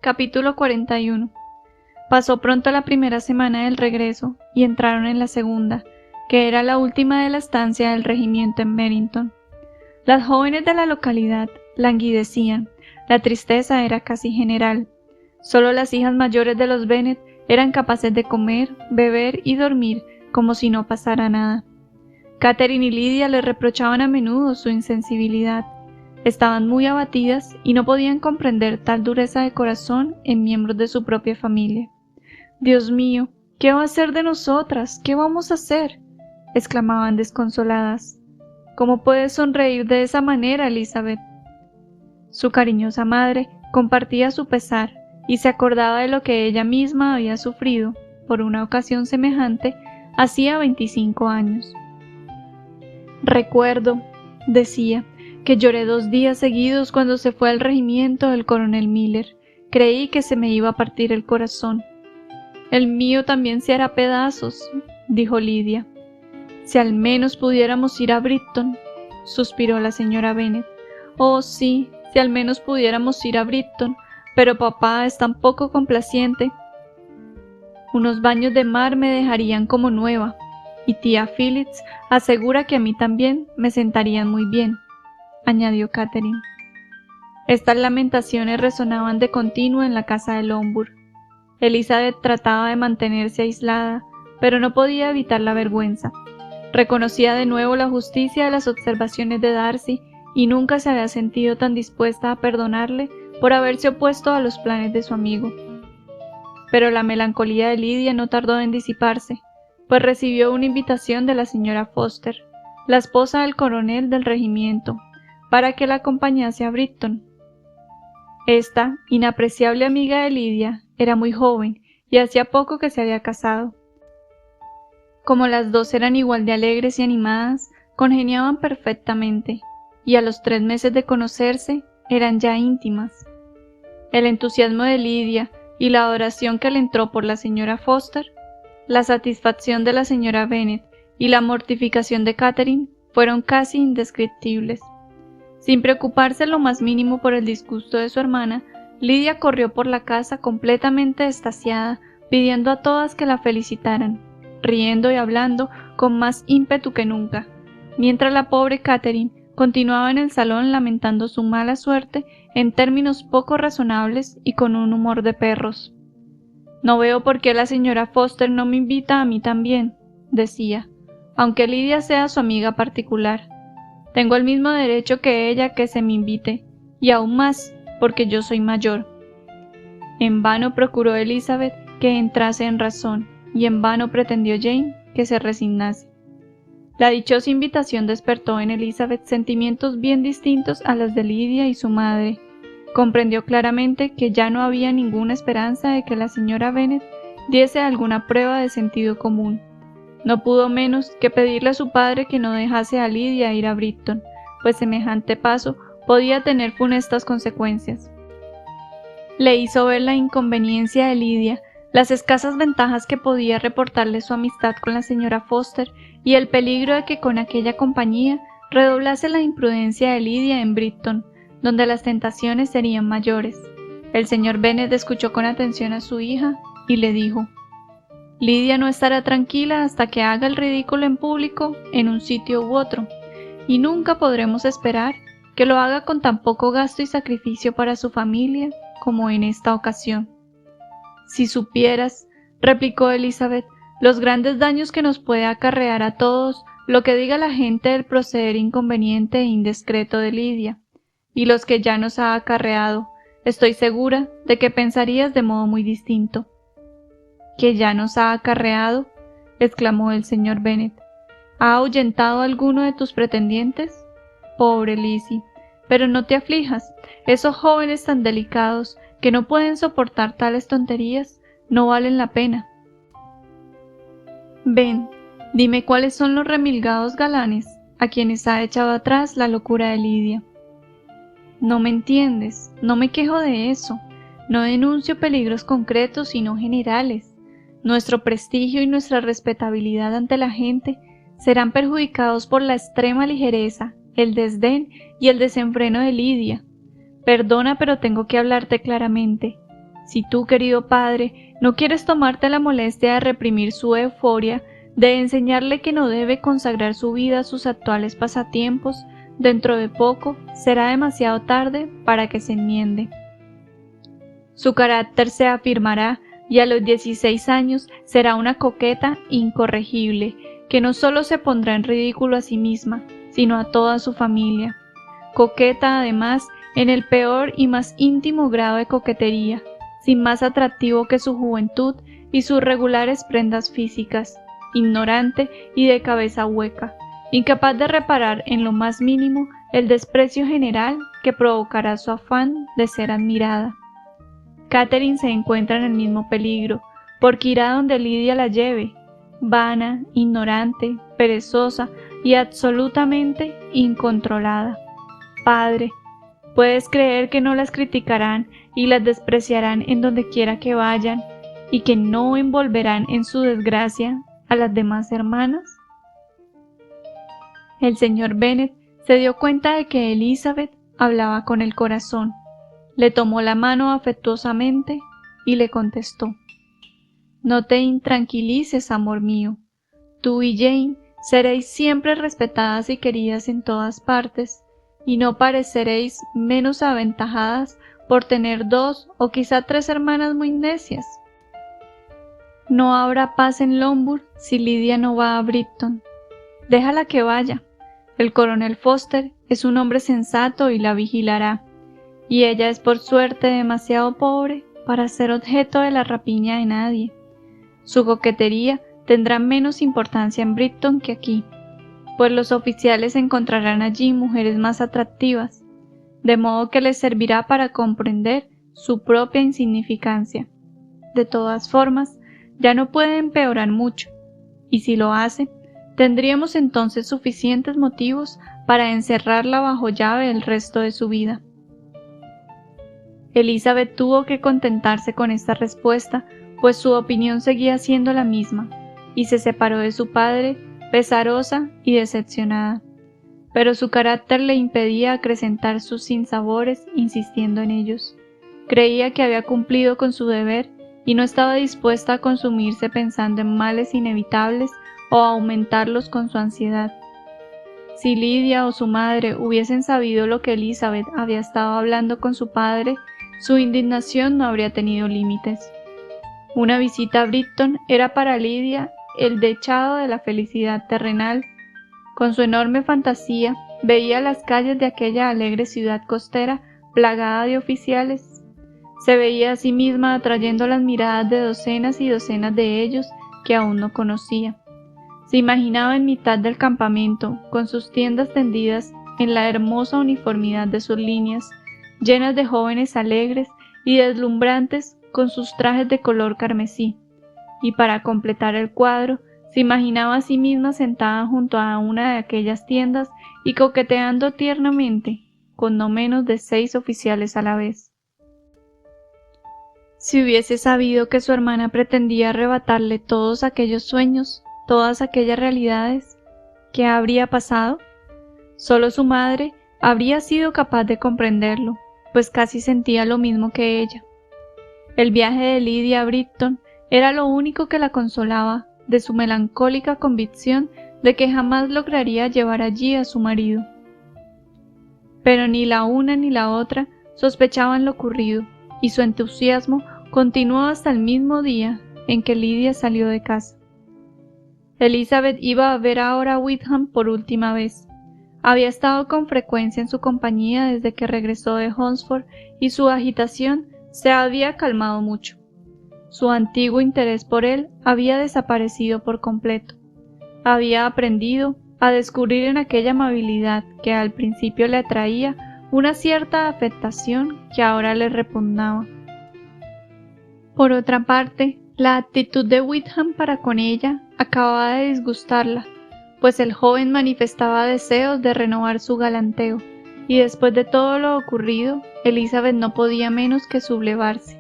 Capítulo 41. Pasó pronto la primera semana del regreso y entraron en la segunda, que era la última de la estancia del regimiento en Bennington. Las jóvenes de la localidad languidecían, la tristeza era casi general. Solo las hijas mayores de los Bennet eran capaces de comer, beber y dormir como si no pasara nada. Catherine y Lydia les reprochaban a menudo su insensibilidad. Estaban muy abatidas y no podían comprender tal dureza de corazón en miembros de su propia familia. «Dios mío, ¿qué va a ser de nosotras? ¿Qué vamos a hacer?», exclamaban desconsoladas. «¿Cómo puedes sonreír de esa manera, Elizabeth?». Su cariñosa madre compartía su pesar y se acordaba de lo que ella misma había sufrido, por una ocasión semejante, hacía 25 años. «Recuerdo», decía, «que lloré 2 días seguidos cuando se fue al regimiento del coronel Miller. Creí que se me iba a partir el corazón». «El mío también se hará pedazos», dijo Lydia. «Si al menos pudiéramos ir a Brighton», suspiró la señora Bennet. «Oh, sí, si al menos pudiéramos ir a Brighton, pero papá es tan poco complaciente. Unos baños de mar me dejarían como nueva, y tía Phillips asegura que a mí también me sentarían muy bien», añadió Catherine. Estas lamentaciones resonaban de continuo en la casa de Lombard. Elizabeth trataba de mantenerse aislada, pero no podía evitar la vergüenza. Reconocía de nuevo la justicia de las observaciones de Darcy y nunca se había sentido tan dispuesta a perdonarle por haberse opuesto a los planes de su amigo. Pero la melancolía de Lydia no tardó en disiparse, pues recibió una invitación de la señora Foster, la esposa del coronel del regimiento, para que la acompañase a Brighton. Esta inapreciable amiga de Lydia era muy joven y hacía poco que se había casado. Como las dos eran igual de alegres y animadas, congeniaban perfectamente, y a los 3 meses de conocerse eran ya íntimas. El entusiasmo de Lydia y la adoración que le entró por la señora Foster, la satisfacción de la señora Bennet y la mortificación de Catherine fueron casi indescriptibles. Sin preocuparse lo más mínimo por el disgusto de su hermana, Lydia corrió por la casa completamente extasiada, pidiendo a todas que la felicitaran, riendo y hablando con más ímpetu que nunca, mientras la pobre Catherine continuaba en el salón lamentando su mala suerte en términos poco razonables y con un humor de perros. «No veo por qué la señora Foster no me invita a mí también», decía, «aunque Lydia sea su amiga particular. Tengo el mismo derecho que ella que se me invite, y aún más, porque yo soy mayor». En vano procuró Elizabeth que entrase en razón, y en vano pretendió Jane que se resignase. La dichosa invitación despertó en Elizabeth sentimientos bien distintos a los de Lydia y su madre. Comprendió claramente que ya no había ninguna esperanza de que la señora Bennet diese alguna prueba de sentido común. No pudo menos que pedirle a su padre que no dejase a Lydia ir a Brighton, pues semejante paso podía tener funestas consecuencias. Le hizo ver la inconveniencia de Lydia, las escasas ventajas que podía reportarle su amistad con la señora Foster y el peligro de que con aquella compañía redoblase la imprudencia de Lydia en Brighton, donde las tentaciones serían mayores. El señor Bennet escuchó con atención a su hija y le dijo: «Lydia no estará tranquila hasta que haga el ridículo en público en un sitio u otro, y nunca podremos esperar que lo haga con tan poco gasto y sacrificio para su familia como en esta ocasión». «Si supieras», replicó Elizabeth, «los grandes daños que nos puede acarrear a todos lo que diga la gente del proceder inconveniente e indiscreto de Lydia, y los que ya nos ha acarreado, estoy segura de que pensarías de modo muy distinto». «¿Que ya nos ha acarreado?», exclamó el señor Bennet. «¿Ha ahuyentado a alguno de tus pretendientes? Pobre Lizzie, pero no te aflijas, esos jóvenes tan delicados que no pueden soportar tales tonterías no valen la pena. Ven, dime cuáles son los remilgados galanes a quienes ha echado atrás la locura de Lydia». «No me entiendes, no me quejo de eso, no denuncio peligros concretos sino generales. Nuestro prestigio y nuestra respetabilidad ante la gente serán perjudicados por la extrema ligereza, el desdén y el desenfreno de Lydia. Perdona, pero tengo que hablarte claramente. Si tú, querido padre, no quieres tomarte la molestia de reprimir su euforia, de enseñarle que no debe consagrar su vida a sus actuales pasatiempos, dentro de poco será demasiado tarde para que se enmiende. Su carácter se afirmará y a los 16 años será una coqueta incorregible, que no solo se pondrá en ridículo a sí misma, sino a toda su familia. Coqueta, además, en el peor y más íntimo grado de coquetería, sin más atractivo que su juventud y sus regulares prendas físicas, ignorante y de cabeza hueca, incapaz de reparar en lo más mínimo el desprecio general que provocará su afán de ser admirada. Catherine se encuentra en el mismo peligro, porque irá donde Lidia la lleve, vana, ignorante, perezosa y absolutamente incontrolada. Padre, ¿puedes creer que no las criticarán y las despreciarán en donde quiera que vayan, y que no envolverán en su desgracia a las demás hermanas? El señor Bennet se dio cuenta de que Elizabeth hablaba con el corazón. Le tomó la mano afectuosamente y le contestó: «No te intranquilices, amor mío. Tú y Jane seréis siempre respetadas y queridas en todas partes, y no pareceréis menos aventajadas por tener 2 o quizá 3 hermanas muy necias. No habrá paz en Longbourn si Lidia no va a Brighton. Déjala que vaya. El coronel Foster es un hombre sensato y la vigilará, y ella es por suerte demasiado pobre para ser objeto de la rapiña de nadie. Su coquetería tendrá menos importancia en Brighton que aquí, pues los oficiales encontrarán allí mujeres más atractivas, de modo que les servirá para comprender su propia insignificancia. De todas formas, ya no puede empeorar mucho, y si lo hace, tendríamos entonces suficientes motivos para encerrarla bajo llave el resto de su vida». Elizabeth tuvo que contentarse con esta respuesta, pues su opinión seguía siendo la misma, y se separó de su padre, pesarosa y decepcionada. Pero su carácter le impedía acrecentar sus sinsabores insistiendo en ellos. Creía que había cumplido con su deber y no estaba dispuesta a consumirse pensando en males inevitables o a aumentarlos con su ansiedad. Si Lidia o su madre hubiesen sabido lo que Elizabeth había estado hablando con su padre, su indignación no habría tenido límites. Una visita a Brighton era para Lidia el dechado de la felicidad terrenal. Con su enorme fantasía veía las calles de aquella alegre ciudad costera plagada de oficiales. Se veía a sí misma atrayendo las miradas de docenas y docenas de ellos que aún no conocía. Se imaginaba en mitad del campamento, con sus tiendas tendidas en la hermosa uniformidad de sus líneas, llenas de jóvenes alegres y deslumbrantes con sus trajes de color carmesí, y para completar el cuadro, se imaginaba a sí misma sentada junto a una de aquellas tiendas y coqueteando tiernamente con no menos de 6 oficiales a la vez. Si hubiese sabido que su hermana pretendía arrebatarle todos aquellos sueños, todas aquellas realidades, ¿qué habría pasado? Solo su madre habría sido capaz de comprenderlo, pues casi sentía lo mismo que ella. El viaje de Lidia a Brighton era lo único que la consolaba de su melancólica convicción de que jamás lograría llevar allí a su marido. Pero ni la una ni la otra sospechaban lo ocurrido, y su entusiasmo continuó hasta el mismo día en que Lidia salió de casa. Elizabeth iba a ver ahora a Wickham por última vez. Había estado con frecuencia en su compañía desde que regresó de Hunsford y su agitación se había calmado mucho. Su antiguo interés por él había desaparecido por completo. Había aprendido a descubrir en aquella amabilidad que al principio le atraía una cierta afectación que ahora le repugnaba. Por otra parte, la actitud de Wickham para con ella acababa de disgustarla, pues el joven manifestaba deseos de renovar su galanteo, y después de todo lo ocurrido, Elizabeth no podía menos que sublevarse.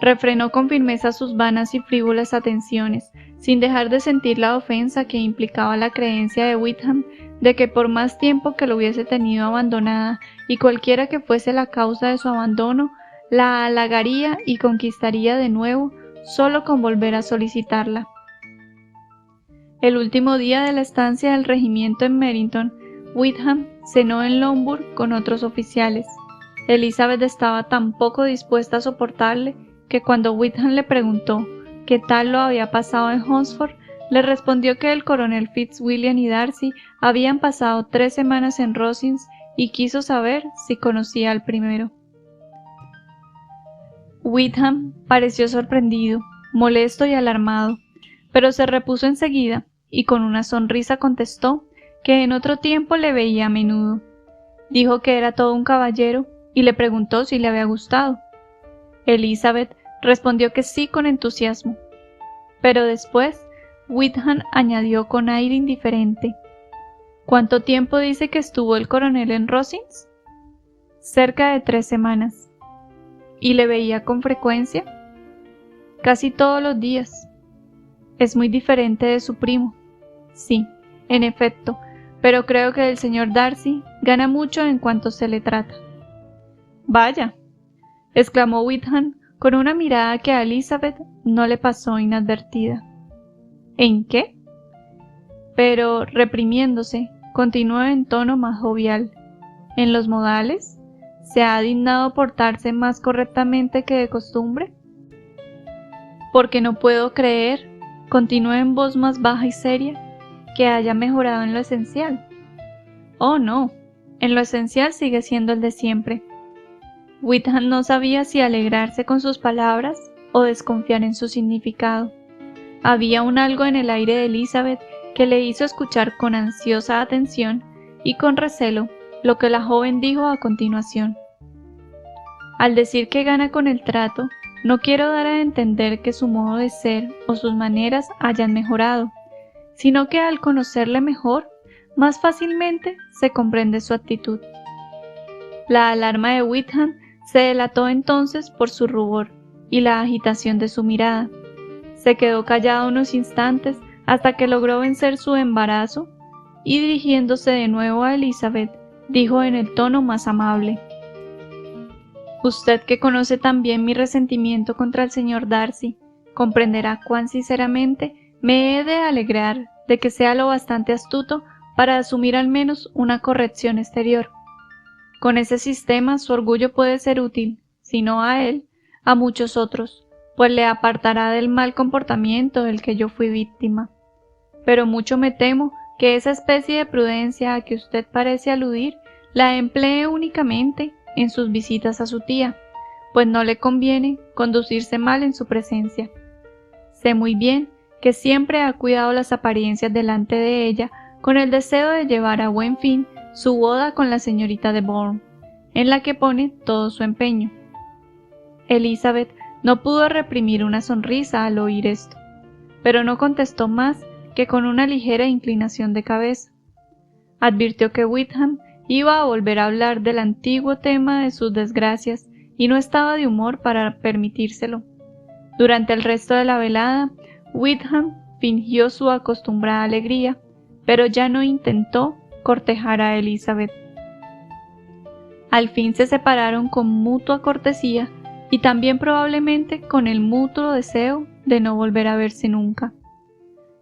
Refrenó con firmeza sus vanas y frívolas atenciones, sin dejar de sentir la ofensa que implicaba la creencia de Wickham de que por más tiempo que lo hubiese tenido abandonada, y cualquiera que fuese la causa de su abandono, la halagaría y conquistaría de nuevo solo con volver a solicitarla. El último día de la estancia del regimiento en Merrington, Wickham cenó en Longbourn con otros oficiales. Elizabeth estaba tan poco dispuesta a soportarle que cuando Wickham le preguntó qué tal lo había pasado en Hunsford, le respondió que el coronel Fitzwilliam y Darcy habían pasado 3 semanas en Rosings y quiso saber si conocía al primero. Wickham pareció sorprendido, molesto y alarmado, pero se repuso enseguida y con una sonrisa contestó que en otro tiempo le veía a menudo. Dijo que era todo un caballero y le preguntó si le había gustado. Elizabeth respondió que sí con entusiasmo, pero después Wickham añadió con aire indiferente: ¿Cuánto tiempo dice que estuvo el coronel en Rosings? Cerca de 3 semanas. ¿Y le veía con frecuencia? Casi todos los días. Es muy diferente de su primo. Sí, en efecto, pero creo que el señor Darcy gana mucho en cuanto se le trata. Vaya, exclamó Wickham con una mirada que a Elizabeth no le pasó inadvertida. ¿En qué? Pero, reprimiéndose, continuó en tono más jovial. ¿En los modales? ¿Se ha dignado portarse más correctamente que de costumbre? Porque no puedo creer, continuó en voz más baja y seria, que haya mejorado en lo esencial. Oh, no, en lo esencial sigue siendo el de siempre. Wickham no sabía si alegrarse con sus palabras o desconfiar en su significado. Había un algo en el aire de Elizabeth que le hizo escuchar con ansiosa atención y con recelo lo que la joven dijo a continuación. Al decir que gana con el trato, no quiero dar a entender que su modo de ser o sus maneras hayan mejorado, sino que al conocerle mejor, más fácilmente se comprende su actitud. La alarma de Wickham se delató entonces por su rubor y la agitación de su mirada. Se quedó callado unos instantes hasta que logró vencer su embarazo y dirigiéndose de nuevo a Elizabeth, dijo en el tono más amable: Usted que conoce tan bien mi resentimiento contra el señor Darcy, comprenderá cuán sinceramente me he de alegrar de que sea lo bastante astuto para asumir al menos una corrección exterior. Con ese sistema su orgullo puede ser útil, si no a él, a muchos otros, pues le apartará del mal comportamiento del que yo fui víctima. Pero mucho me temo que esa especie de prudencia a que usted parece aludir la emplee únicamente en sus visitas a su tía, pues no le conviene conducirse mal en su presencia. Sé muy bien que siempre ha cuidado las apariencias delante de ella con el deseo de llevar a buen fin su boda con la señorita de Bourne, en la que pone todo su empeño. Elizabeth no pudo reprimir una sonrisa al oír esto, pero no contestó más que con una ligera inclinación de cabeza. Advirtió que Wickham iba a volver a hablar del antiguo tema de sus desgracias y no estaba de humor para permitírselo. Durante el resto de la velada, Wickham fingió su acostumbrada alegría, pero ya no intentó cortejar a Elizabeth. Al fin se separaron con mutua cortesía y también probablemente con el mutuo deseo de no volver a verse nunca.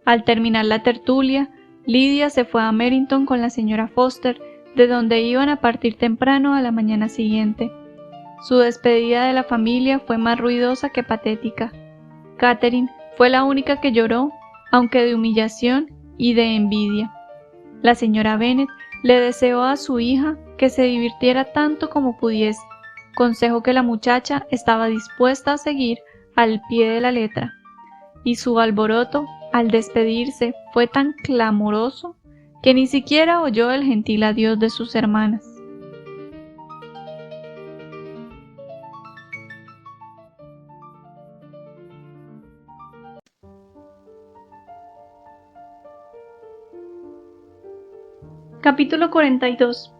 Al terminar la tertulia, Lydia se fue a Merrington con la señora Foster, de donde iban a partir temprano a la mañana siguiente. Su despedida de la familia fue más ruidosa que patética. Catherine fue la única que lloró, aunque de humillación y de envidia. La señora Bennet le deseó a su hija que se divirtiera tanto como pudiese, consejo que la muchacha estaba dispuesta a seguir al pie de la letra, y su alboroto al despedirse fue tan clamoroso que ni siquiera oyó el gentil adiós de sus hermanas. Capítulo 42.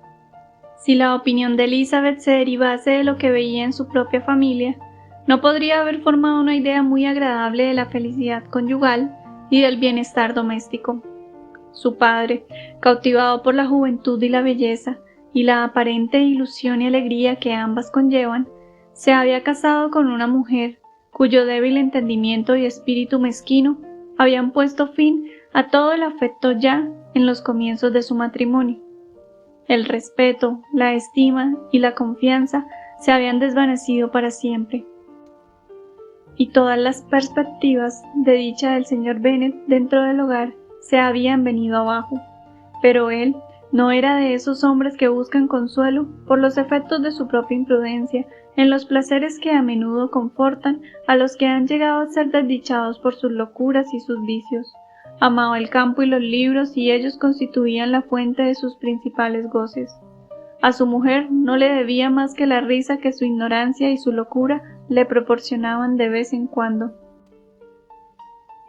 Si la opinión de Elizabeth se derivase de lo que veía en su propia familia, no podría haber formado una idea muy agradable de la felicidad conyugal y del bienestar doméstico. Su padre, cautivado por la juventud y la belleza, y la aparente ilusión y alegría que ambas conllevan, Se había casado con una mujer cuyo débil entendimiento y espíritu mezquino habían puesto fin a todo el afecto ya en los comienzos de su matrimonio. El respeto, la estima y la confianza se habían desvanecido para siempre, y todas las perspectivas de dicha del señor Bennet dentro del hogar se habían venido abajo. Pero él no era de esos hombres que buscan consuelo por los efectos de su propia imprudencia en los placeres que a menudo confortan a los que han llegado a ser desdichados por sus locuras y sus vicios. Amaba el campo y los libros, y ellos constituían la fuente de sus principales goces. A su mujer no le debía más que la risa que su ignorancia y su locura le proporcionaban de vez en cuando.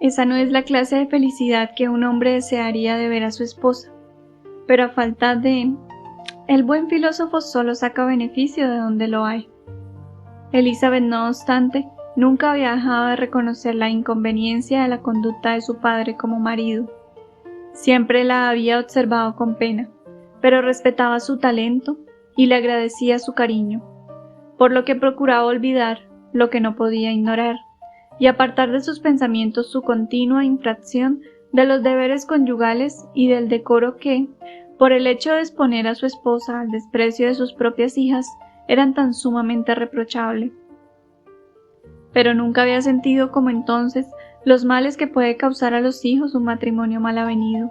Esa no es la clase de felicidad que un hombre desearía de ver a su esposa, pero a falta de... El buen filósofo solo saca beneficio de donde lo hay. Elizabeth, no obstante, nunca había dejado de reconocer la inconveniencia de la conducta de su padre como marido. Siempre la había observado con pena, pero respetaba su talento y le agradecía su cariño, por lo que procuraba olvidar lo que no podía ignorar, y apartar de sus pensamientos su continua infracción de los deberes conyugales y del decoro que, por el hecho de exponer a su esposa al desprecio de sus propias hijas, eran tan sumamente reprochables. Pero nunca había sentido como entonces los males que puede causar a los hijos un matrimonio mal avenido,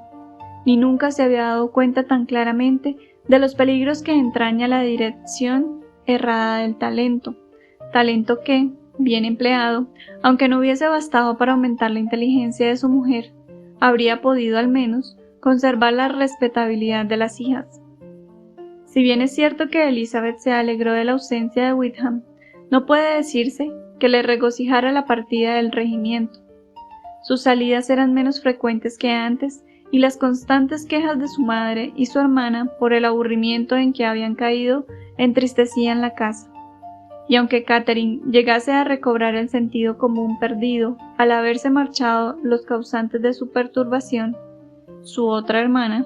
ni nunca se había dado cuenta tan claramente de los peligros que entraña la dirección errada del talento que, bien empleado, aunque no hubiese bastado para aumentar la inteligencia de su mujer, habría podido al menos conservar la respetabilidad de las hijas. Si bien es cierto que Elizabeth se alegró de la ausencia de Wickham, no puede decirse que le regocijara la partida del regimiento. Sus salidas eran menos frecuentes que antes, y las constantes quejas de su madre y su hermana por el aburrimiento en que habían caído entristecían la casa. Y aunque Catherine llegase a recobrar el sentido común perdido al haberse marchado los causantes de su perturbación, su otra hermana,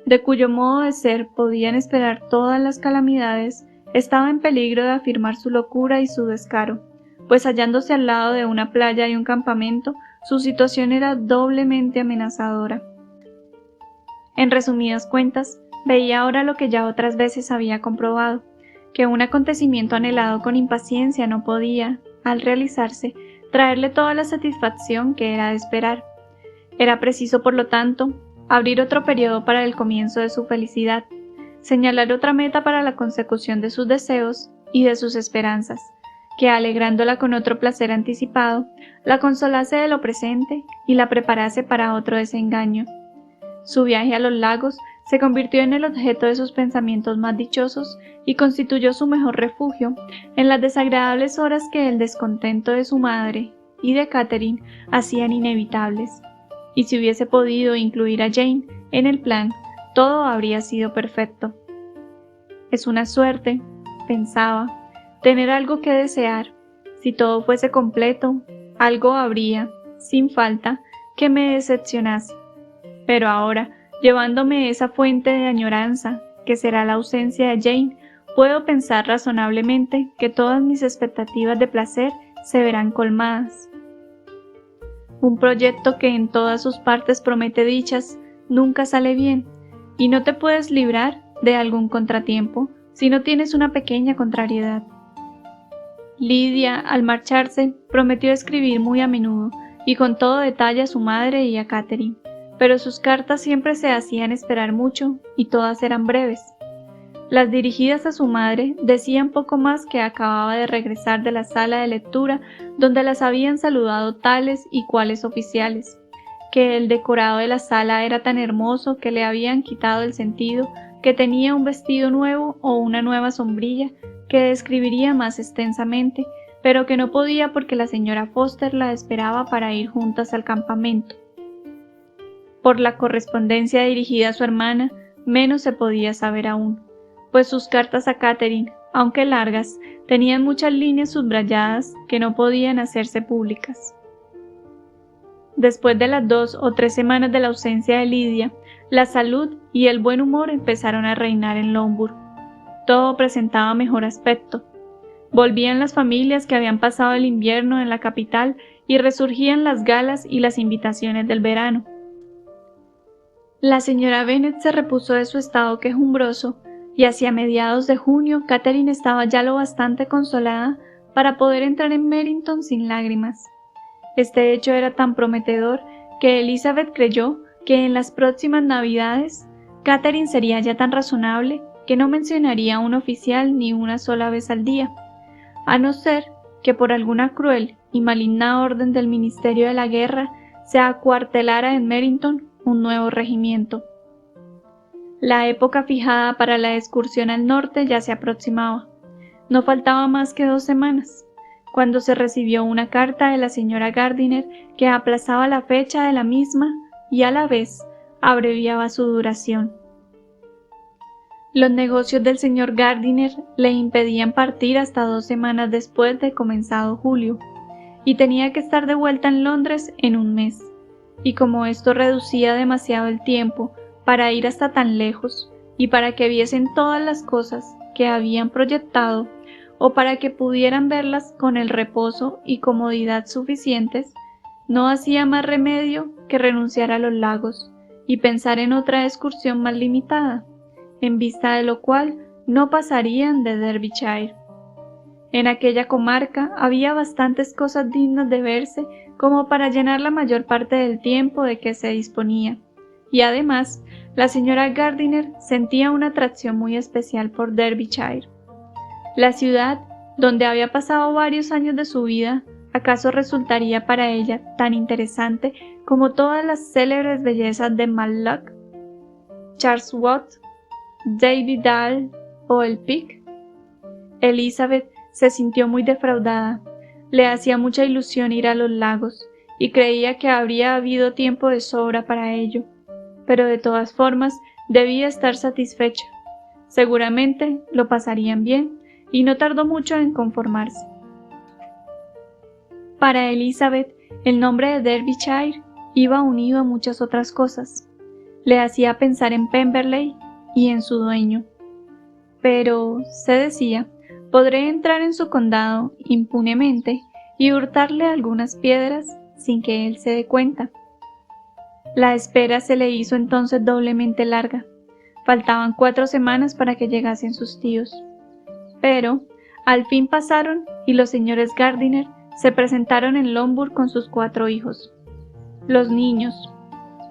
de cuyo modo de ser podían esperar todas las calamidades, estaba en peligro de afirmar su locura y su descaro, pues hallándose al lado de una playa y un campamento, su situación era doblemente amenazadora. En resumidas cuentas, veía ahora lo que ya otras veces había comprobado, que un acontecimiento anhelado con impaciencia no podía, al realizarse, traerle toda la satisfacción que era de esperar. Era preciso, por lo tanto, abrir otro periodo para el comienzo de su felicidad, señalar otra meta para la consecución de sus deseos y de sus esperanzas, que alegrándola con otro placer anticipado, la consolase de lo presente y la preparase para otro desengaño. Su viaje a los lagos se convirtió en el objeto de sus pensamientos más dichosos y constituyó su mejor refugio en las desagradables horas que el descontento de su madre y de Catherine hacían inevitables. Y si hubiese podido incluir a Jane en el plan, todo habría sido perfecto. Es una suerte, pensaba, tener algo que desear. Si todo fuese completo, algo habría, sin falta, que me decepcionase. Pero ahora, llevándome esa fuente de añoranza, que será la ausencia de Jane, puedo pensar razonablemente que todas mis expectativas de placer se verán colmadas. Un proyecto que en todas sus partes promete dichas, nunca sale bien, y no te puedes librar de algún contratiempo si no tienes una pequeña contrariedad. Lidia, al marcharse, prometió escribir muy a menudo y con todo detalle a su madre y a Catherine, pero sus cartas siempre se hacían esperar mucho y todas eran breves. Las dirigidas a su madre decían poco más que acababa de regresar de la sala de lectura donde las habían saludado tales y cuales oficiales, que el decorado de la sala era tan hermoso que le habían quitado el sentido, que tenía un vestido nuevo o una nueva sombrilla que describiría más extensamente, pero que no podía porque la señora Foster la esperaba para ir juntas al campamento. Por la correspondencia dirigida a su hermana, menos se podía saber aún, pues sus cartas a Catherine, aunque largas, tenían muchas líneas subrayadas que no podían hacerse públicas. Después de las 2 o 3 semanas de la ausencia de Lidia, la salud y el buen humor empezaron a reinar en Longbourn. Todo presentaba mejor aspecto. Volvían las familias que habían pasado el invierno en la capital y resurgían las galas y las invitaciones del verano. La señora Bennet se repuso de su estado quejumbroso y hacia mediados de junio Catherine estaba ya lo bastante consolada para poder entrar en Merrington sin lágrimas. Este hecho era tan prometedor que Elizabeth creyó que en las próximas Navidades Catherine sería ya tan razonable que no mencionaría a un oficial ni una sola vez al día, a no ser que por alguna cruel y maligna orden del Ministerio de la Guerra se acuartelara en Merrington un nuevo regimiento. La época fijada para la excursión al norte ya se aproximaba. No faltaba más que 2 semanas, cuando se recibió una carta de la señora Gardiner que aplazaba la fecha de la misma y a la vez abreviaba su duración. Los negocios del señor Gardiner le impedían partir hasta 2 semanas después de comenzado julio, y tenía que estar de vuelta en Londres en un mes, y como esto reducía demasiado el tiempo para ir hasta tan lejos y para que viesen todas las cosas que habían proyectado o para que pudieran verlas con el reposo y comodidad suficientes, no hacía más remedio que renunciar a los lagos y pensar en otra excursión más limitada, en vista de lo cual no pasarían de Derbyshire. En aquella comarca había bastantes cosas dignas de verse como para llenar la mayor parte del tiempo de que se disponía, y además la señora Gardiner sentía una atracción muy especial por Derbyshire. La ciudad, donde había pasado varios años de su vida, acaso resultaría para ella tan interesante como todas las célebres bellezas de Matlock, Charles Watt, David Dahl o el Pic. Elizabeth se sintió muy defraudada. Le hacía mucha ilusión ir a los lagos y creía que habría habido tiempo de sobra para ello, pero de todas formas debía estar satisfecha. Seguramente lo pasarían bien y no tardó mucho en conformarse. Para Elizabeth, el nombre de Derbyshire iba unido a muchas otras cosas. Le hacía pensar en Pemberley y en su dueño. Pero, se decía, podré entrar en su condado impunemente y hurtarle algunas piedras sin que él se dé cuenta. La espera se le hizo entonces doblemente larga. Faltaban 4 semanas para que llegasen sus tíos. Pero, al fin pasaron y los señores Gardiner se presentaron en Longbourn con sus 4 hijos. Los niños,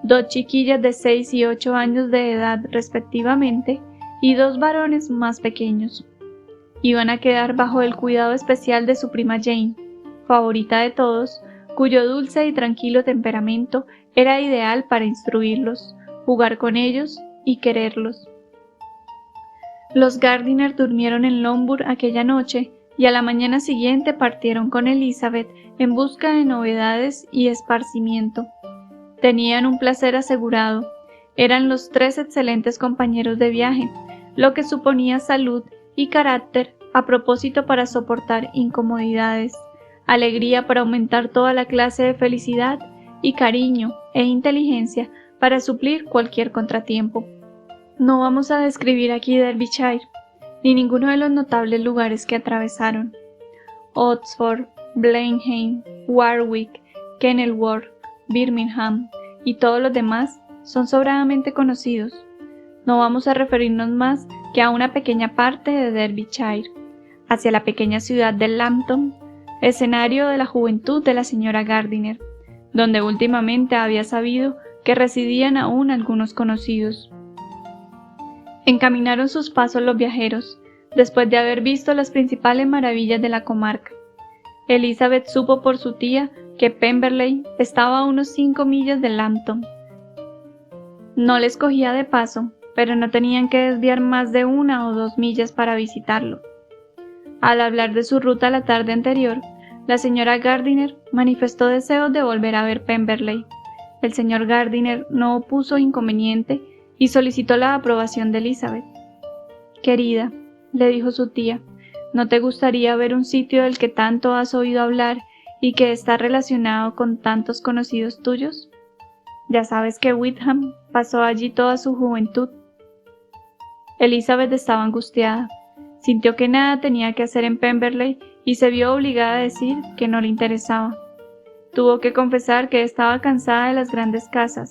2 chiquillas de 6 y 8 años de edad respectivamente, y 2 varones más pequeños. Iban a quedar bajo el cuidado especial de su prima Jane, favorita de todos, cuyo dulce y tranquilo temperamento era ideal para instruirlos, jugar con ellos y quererlos. Los Gardiner durmieron en Longbourn aquella noche y a la mañana siguiente partieron con Elizabeth en busca de novedades y esparcimiento. Tenían un placer asegurado. Eran los 3 excelentes compañeros de viaje, lo que suponía salud y carácter a propósito para soportar incomodidades, alegría para aumentar toda la clase de felicidad y cariño e inteligencia para suplir cualquier contratiempo. No vamos a describir aquí Derbyshire, ni ninguno de los notables lugares que atravesaron. Oxford, Blenheim, Warwick, Kenilworth, Birmingham y todos los demás son sobradamente conocidos. No vamos a referirnos más que a una pequeña parte de Derbyshire, hacia la pequeña ciudad de Lambton, escenario de la juventud de la señora Gardiner, donde últimamente había sabido que residían aún algunos conocidos. Encaminaron sus pasos los viajeros, después de haber visto las principales maravillas de la comarca. Elizabeth supo por su tía que Pemberley estaba a unos 5 millas de Lambton. No les cogía de paso, pero no tenían que desviar más de 1 o 2 millas para visitarlo. Al hablar de su ruta la tarde anterior, la señora Gardiner manifestó deseos de volver a ver Pemberley. El señor Gardiner no opuso inconveniente y solicitó la aprobación de Elizabeth. «Querida», le dijo su tía, «¿no te gustaría ver un sitio del que tanto has oído hablar y que está relacionado con tantos conocidos tuyos? Ya sabes que Wickham pasó allí toda su juventud». Elizabeth estaba angustiada. Sintió que nada tenía que hacer en Pemberley y se vio obligada a decir que no le interesaba. Tuvo que confesar que estaba cansada de las grandes casas,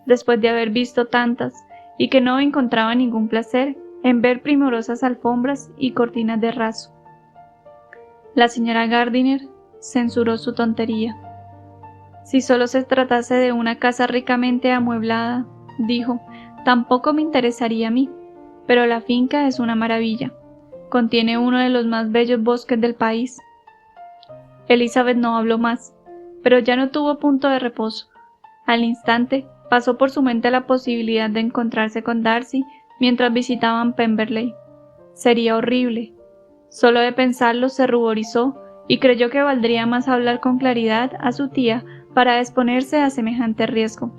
después de haber visto tantas, y que no encontraba ningún placer en ver primorosas alfombras y cortinas de raso. La señora Gardiner censuró su tontería. Si solo se tratase de una casa ricamente amueblada, dijo, tampoco me interesaría a mí, pero la finca es una maravilla. Contiene uno de los más bellos bosques del país. Elizabeth no habló más, pero ya no tuvo punto de reposo. Al instante, pasó por su mente la posibilidad de encontrarse con Darcy mientras visitaban Pemberley. Sería horrible. Solo de pensarlo se ruborizó y creyó que valdría más hablar con claridad a su tía para exponerse a semejante riesgo.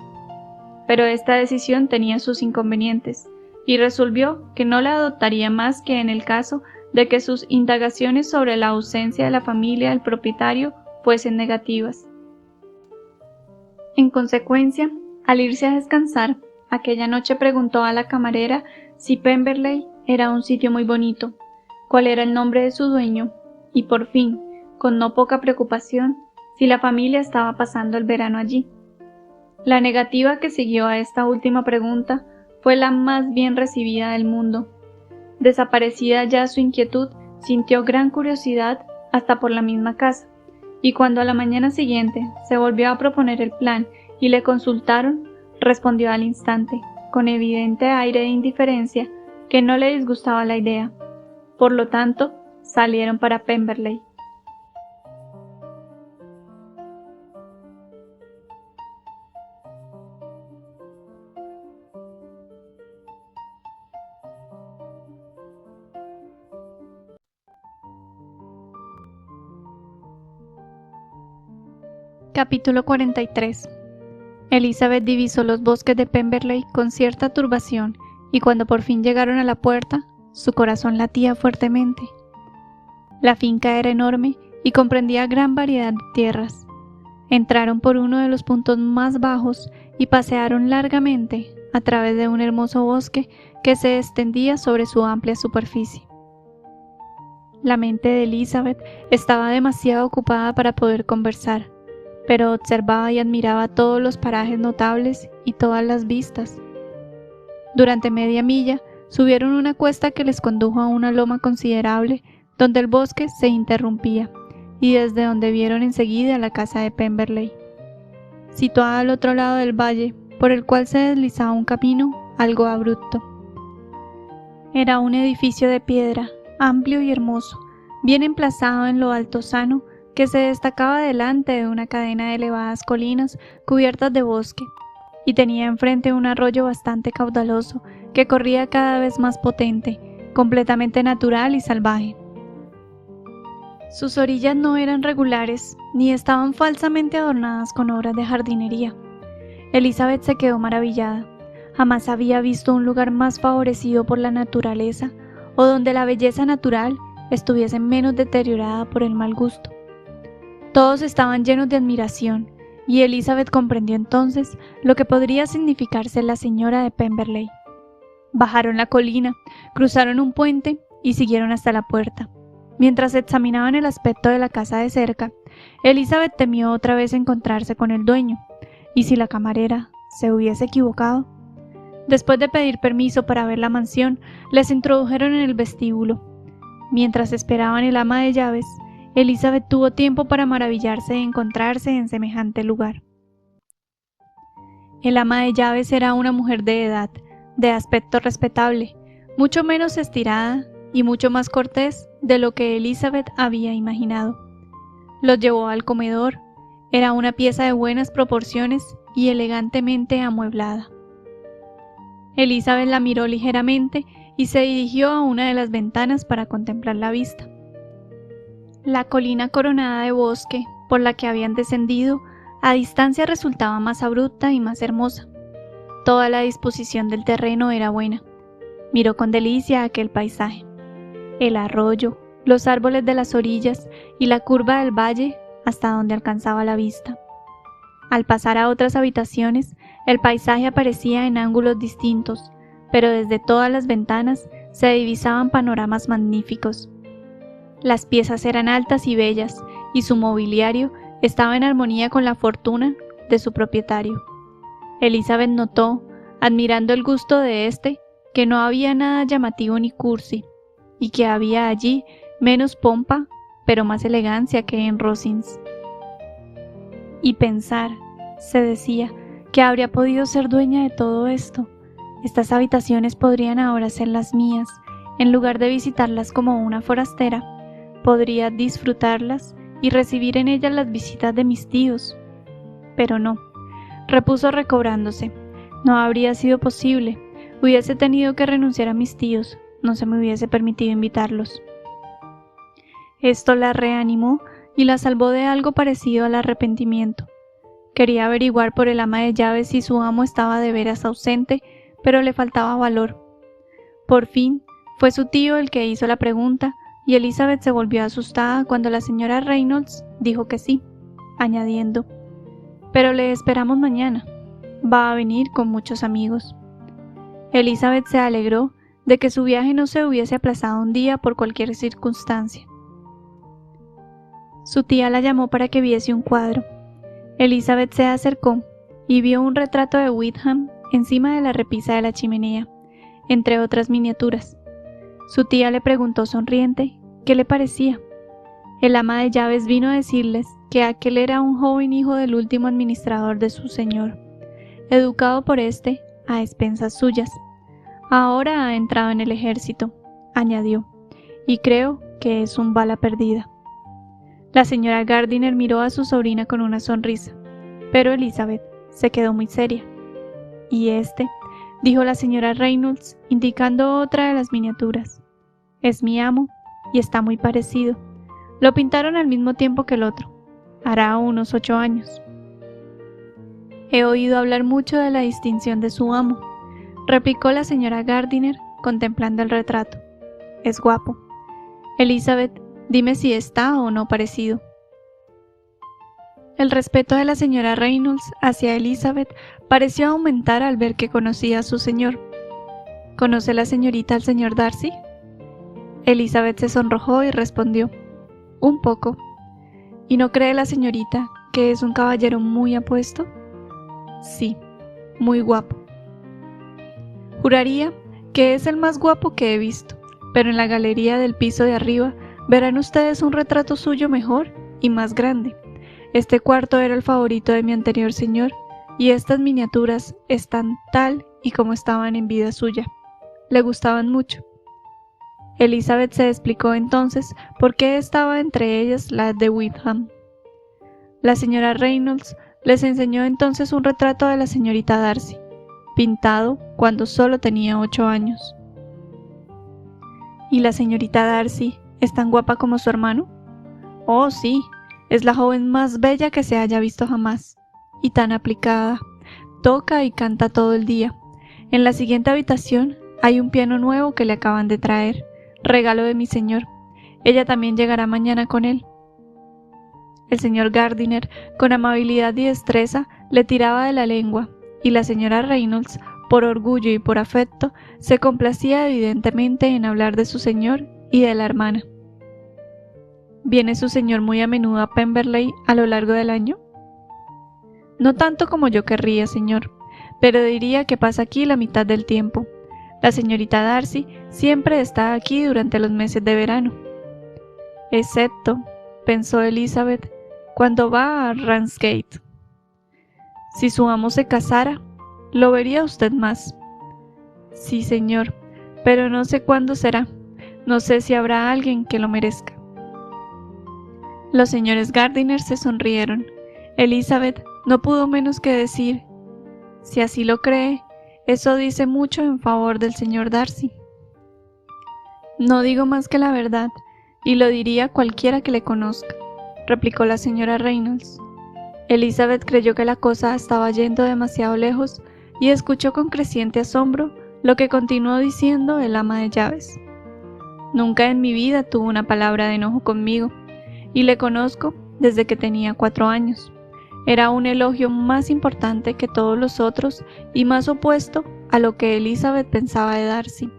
Pero esta decisión tenía sus inconvenientes, y resolvió que no la adoptaría más que en el caso de que sus indagaciones sobre la ausencia de la familia del propietario fuesen negativas. En consecuencia, al irse a descansar, aquella noche preguntó a la camarera si Pemberley era un sitio muy bonito, cuál era el nombre de su dueño, y por fin, con no poca preocupación, si la familia estaba pasando el verano allí. La negativa que siguió a esta última pregunta fue la más bien recibida del mundo. Desaparecida ya su inquietud, sintió gran curiosidad hasta por la misma casa, y cuando a la mañana siguiente se volvió a proponer el plan y le consultaron, respondió al instante, con evidente aire de indiferencia, que no le disgustaba la idea. Por lo tanto, salieron para Pemberley. Capítulo 43. Elizabeth divisó los bosques de Pemberley con cierta turbación, y cuando por fin llegaron a la puerta, su corazón latía fuertemente. La finca era enorme y comprendía gran variedad de tierras. Entraron por uno de los puntos más bajos y pasearon largamente a través de un hermoso bosque que se extendía sobre su amplia superficie. La mente de Elizabeth estaba demasiado ocupada para poder conversar, pero observaba y admiraba todos los parajes notables y todas las vistas. Durante media milla subieron una cuesta que les condujo a una loma considerable donde el bosque se interrumpía y desde donde vieron enseguida la casa de Pemberley, situada al otro lado del valle, por el cual se deslizaba un camino algo abrupto. Era un edificio de piedra, amplio y hermoso, bien emplazado en lo altozano que se destacaba delante de una cadena de elevadas colinas cubiertas de bosque, y tenía enfrente un arroyo bastante caudaloso que corría cada vez más potente, completamente natural y salvaje. Sus orillas no eran regulares, ni estaban falsamente adornadas con obras de jardinería. Elizabeth se quedó maravillada. Jamás había visto un lugar más favorecido por la naturaleza, o donde la belleza natural estuviese menos deteriorada por el mal gusto. Todos estaban llenos de admiración, y Elizabeth comprendió entonces lo que podría significarse la señora de Pemberley. Bajaron la colina, cruzaron un puente y siguieron hasta la puerta. Mientras examinaban el aspecto de la casa de cerca, Elizabeth temió otra vez encontrarse con el dueño, y si la camarera se hubiese equivocado. Después de pedir permiso para ver la mansión, les introdujeron en el vestíbulo. Mientras esperaban el ama de llaves, Elizabeth tuvo tiempo para maravillarse de encontrarse en semejante lugar. El ama de llaves era una mujer de edad, de aspecto respetable, mucho menos estirada y mucho más cortés de lo que Elizabeth había imaginado. Los llevó al comedor. Era una pieza de buenas proporciones y elegantemente amueblada. Elizabeth la miró ligeramente y se dirigió a una de las ventanas para contemplar la vista. La colina coronada de bosque por la que habían descendido a distancia resultaba más abrupta y más hermosa. Toda la disposición del terreno era buena. Miró con delicia aquel paisaje. El arroyo, los árboles de las orillas y la curva del valle hasta donde alcanzaba la vista. Al pasar a otras habitaciones, el paisaje aparecía en ángulos distintos, pero desde todas las ventanas se divisaban panoramas magníficos. Las piezas eran altas y bellas, y su mobiliario estaba en armonía con la fortuna de su propietario. Elizabeth notó, admirando el gusto de éste, que no había nada llamativo ni cursi, y que había allí menos pompa, pero más elegancia que en Rosings. Y pensar, se decía, que habría podido ser dueña de todo esto. Estas habitaciones podrían ahora ser las mías. En lugar de visitarlas como una forastera, podría disfrutarlas y recibir en ellas las visitas de mis tíos. Pero no, repuso recobrándose. No habría sido posible. Hubiese tenido que renunciar a mis tíos. No se me hubiese permitido invitarlos. Esto la reanimó y la salvó de algo parecido al arrepentimiento. Quería averiguar por el ama de llaves si su amo estaba de veras ausente, pero le faltaba valor. Por fin, fue su tío el que hizo la pregunta, y Elizabeth se volvió asustada cuando la señora Reynolds dijo que sí, añadiendo: «Pero le esperamos mañana. Va a venir con muchos amigos». Elizabeth se alegró de que su viaje no se hubiese aplazado un día por cualquier circunstancia. Su tía la llamó para que viese un cuadro. Elizabeth se acercó y vio un retrato de Wickham encima de la repisa de la chimenea, entre otras miniaturas. Su tía le preguntó sonriente qué le parecía. El ama de llaves vino a decirles que aquel era un joven hijo del último administrador de su señor, educado por éste a expensas suyas. Ahora ha entrado en el ejército, añadió, y creo que es un bala perdida. La señora Gardiner miró a su sobrina con una sonrisa, pero Elizabeth se quedó muy seria. «¿Y este?», dijo la señora Reynolds, indicando otra de las miniaturas. «Es mi amo, y está muy parecido. Lo pintaron al mismo tiempo que el otro. Hará unos 8 años». «He oído hablar mucho de la distinción de su amo», replicó la señora Gardiner, contemplando el retrato. «Es guapo. Elizabeth, dime si está o no parecido». El respeto de la señora Reynolds hacia Elizabeth pareció aumentar al ver que conocía a su señor. «¿Conoce la señorita al señor Darcy?». Elizabeth se sonrojó y respondió: «Un poco». «¿Y no cree la señorita que es un caballero muy apuesto?». «Sí, muy guapo». «Juraría que es el más guapo que he visto, pero en la galería del piso de arriba verán ustedes un retrato suyo mejor y más grande. Este cuarto era el favorito de mi anterior señor, y estas miniaturas están tal y como estaban en vida suya. Le gustaban mucho». Elizabeth se explicó entonces por qué estaba entre ellas la de Wickham. La señora Reynolds les enseñó entonces un retrato de la señorita Darcy, pintado cuando solo tenía 8 años. «¿Y la señorita Darcy es tan guapa como su hermano?». «Oh, sí, es la joven más bella que se haya visto jamás, y tan aplicada. Toca y canta todo el día. En la siguiente habitación hay un piano nuevo que le acaban de traer, regalo de mi señor. Ella también llegará mañana con él». El señor Gardiner, con amabilidad y destreza, le tiraba de la lengua, y la señora Reynolds, por orgullo y por afecto, se complacía evidentemente en hablar de su señor y de la hermana. «¿Viene su señor muy a menudo a Pemberley a lo largo del año?». «No tanto como yo querría, señor, pero diría que pasa aquí la mitad del tiempo. La señorita Darcy siempre está aquí durante los meses de verano». «Excepto», pensó Elizabeth, «cuando va a Ramsgate. Si su amo se casara, lo vería usted más». «Sí, señor, pero no sé cuándo será. No sé si habrá alguien que lo merezca». Los señores Gardiner se sonrieron. Elizabeth no pudo menos que decir: «Si así lo cree, eso dice mucho en favor del señor Darcy». «No digo más que la verdad, y lo diría cualquiera que le conozca», replicó la señora Reynolds. Elizabeth creyó que la cosa estaba yendo demasiado lejos y escuchó con creciente asombro lo que continuó diciendo el ama de llaves. «Nunca en mi vida tuvo una palabra de enojo conmigo, y le conozco desde que tenía 4 años. Era un elogio más importante que todos los otros y más opuesto a lo que Elizabeth pensaba de Darcy.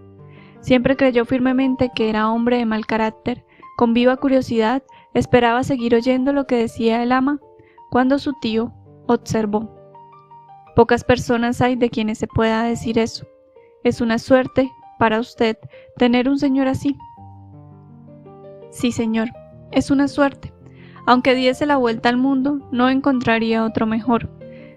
Siempre creyó firmemente que era hombre de mal carácter. Con viva curiosidad esperaba seguir oyendo lo que decía el ama, cuando su tío observó: «Pocas personas hay de quienes se pueda decir eso. Es una suerte para usted tener un señor así». «Sí, señor, es una suerte. Aunque diese la vuelta al mundo, no encontraría otro mejor.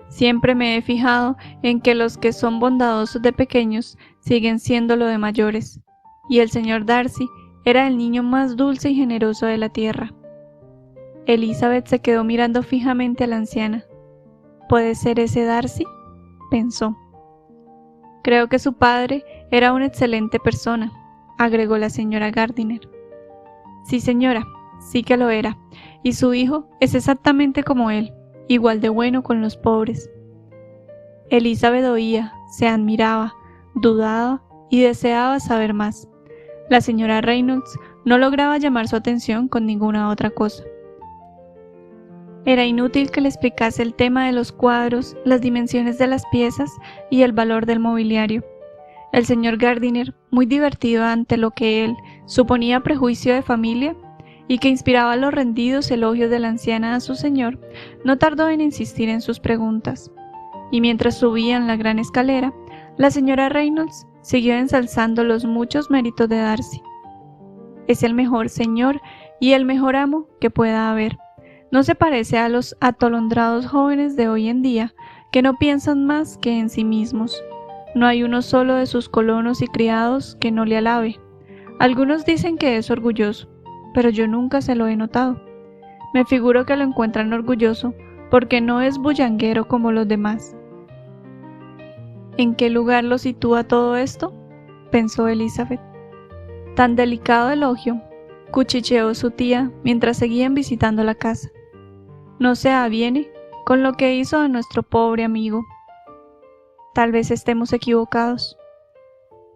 Siempre me he fijado en que los que son bondadosos de pequeños siguen siéndolo de mayores, y el señor Darcy era el niño más dulce y generoso de la tierra». Elizabeth se quedó mirando fijamente a la anciana. «¿Puede ser ese Darcy?», pensó. «Creo que su padre era una excelente persona», agregó la señora Gardiner. «Sí, señora, sí que lo era, y su hijo es exactamente como él, igual de bueno con los pobres». Elizabeth oía, se admiraba, dudaba y deseaba saber más. La señora Reynolds no lograba llamar su atención con ninguna otra cosa. Era inútil que le explicase el tema de los cuadros, las dimensiones de las piezas y el valor del mobiliario. El señor Gardiner, muy divertido ante lo que él suponía prejuicio de familia y que inspiraba los rendidos elogios de la anciana a su señor, no tardó en insistir en sus preguntas. Y mientras subían la gran escalera, la señora Reynolds siguió ensalzando los muchos méritos de Darcy. «Es el mejor señor y el mejor amo que pueda haber. No se parece a los atolondrados jóvenes de hoy en día, que no piensan más que en sí mismos. No hay uno solo de sus colonos y criados que no le alabe. Algunos dicen que es orgulloso, pero yo nunca se lo he notado. Me figuro que lo encuentran orgulloso porque no es bullanguero como los demás». «¿En qué lugar lo sitúa todo esto?», pensó Elizabeth. «Tan delicado elogio», cuchicheó su tía mientras seguían visitando la casa. «No se aviene con lo que hizo a nuestro pobre amigo. Tal vez estemos equivocados».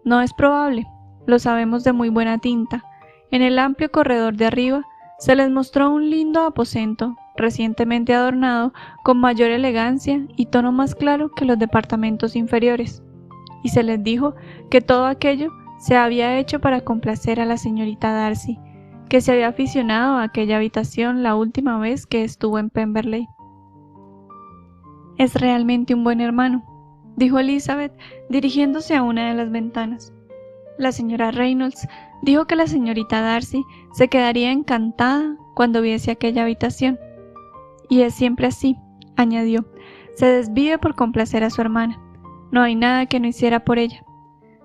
«No es probable, lo sabemos de muy buena tinta. En el amplio corredor de arriba se les mostró un lindo aposento, recientemente adornado con mayor elegancia y tono más claro que los departamentos inferiores, y se les dijo que todo aquello se había hecho para complacer a la señorita Darcy, que se había aficionado a aquella habitación la última vez que estuvo en Pemberley». «Es realmente un buen hermano», dijo Elizabeth, dirigiéndose a una de las ventanas. La señora Reynolds dijo que la señorita Darcy se quedaría encantada cuando viese aquella habitación. «Y es siempre así», añadió, «se desvive por complacer a su hermana. No hay nada que no hiciera por ella».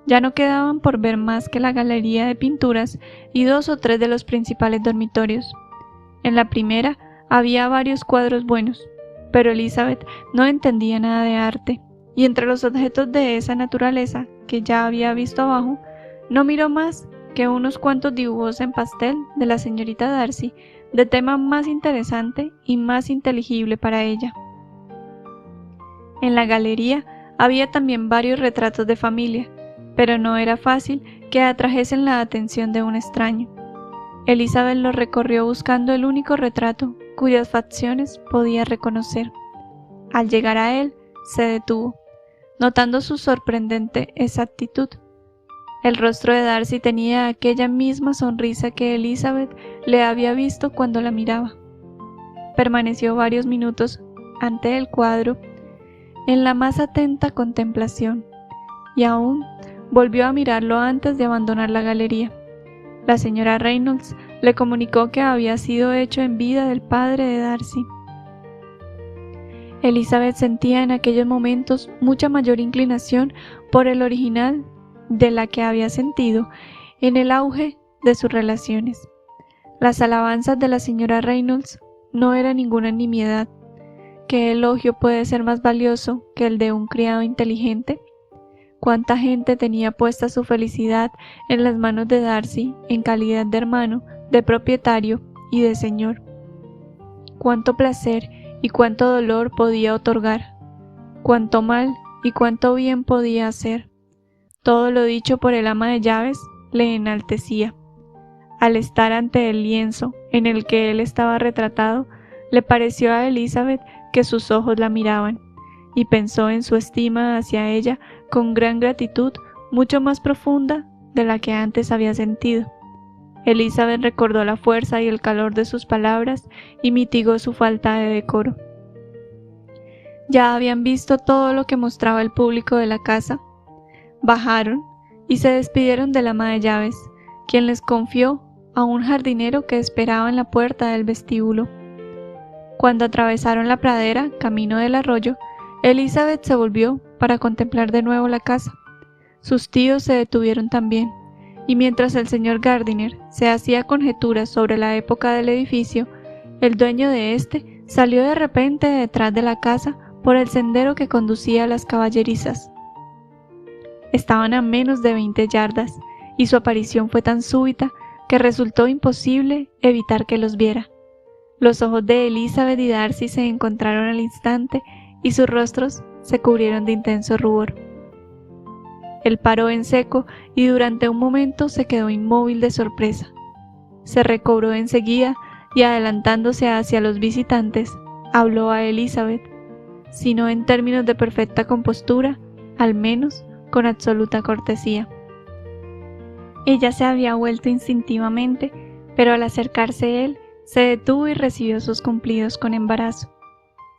Ya no quedaban por ver más que la galería de pinturas y 2 o 3 de los principales dormitorios. En la primera había varios cuadros buenos, pero Elizabeth no entendía nada de arte, y entre los objetos de esa naturaleza que ya había visto abajo, no miró más que unos cuantos dibujos en pastel de la señorita Darcy, de tema más interesante y más inteligible para ella. En la galería había también varios retratos de familia, pero no era fácil que atrajesen la atención de un extraño. Elizabeth los recorrió buscando el único retrato cuyas facciones podía reconocer. Al llegar a él, se detuvo, notando su sorprendente exactitud. El rostro de Darcy tenía aquella misma sonrisa que Elizabeth le había visto cuando la miraba. Permaneció varios minutos ante el cuadro, en la más atenta contemplación, y aún volvió a mirarlo antes de abandonar la galería. La señora Reynolds le comunicó que había sido hecho en vida del padre de Darcy. Elizabeth sentía en aquellos momentos mucha mayor inclinación por el original de la que había sentido en el auge de sus relaciones. Las alabanzas de la señora Reynolds no eran ninguna nimiedad. ¿Qué elogio puede ser más valioso que el de un criado inteligente? Cuánta gente tenía puesta su felicidad en las manos de Darcy en calidad de hermano, de propietario y de señor. Cuánto placer y cuánto dolor podía otorgar, cuánto mal y cuánto bien podía hacer. Todo lo dicho por el ama de llaves le enaltecía. Al estar ante el lienzo en el que él estaba retratado, le pareció a Elizabeth que sus ojos la miraban, y pensó en su estima hacia ella con gran gratitud, mucho más profunda de la que antes había sentido. Elizabeth recordó la fuerza y el calor de sus palabras y mitigó su falta de decoro. Ya habían visto todo lo que mostraba el público de la casa. Bajaron y se despidieron del ama de llaves, quien les confió a un jardinero que esperaba en la puerta del vestíbulo. Cuando atravesaron la pradera, camino del arroyo, Elizabeth se volvió para contemplar de nuevo la casa. Sus tíos se detuvieron también, y mientras el señor Gardiner se hacía conjeturas sobre la época del edificio, el dueño de éste salió de repente detrás de la casa por el sendero que conducía a las caballerizas. Estaban a menos de 20 yardas, y su aparición fue tan súbita que resultó imposible evitar que los viera. Los ojos de Elizabeth y Darcy se encontraron al instante y sus rostros se cubrieron de intenso rubor. Él paró en seco y durante un momento se quedó inmóvil de sorpresa. Se recobró enseguida y adelantándose hacia los visitantes, habló a Elizabeth, si no en términos de perfecta compostura, al menos con absoluta cortesía. Ella se había vuelto instintivamente, pero al acercarse él, se detuvo y recibió sus cumplidos con embarazo.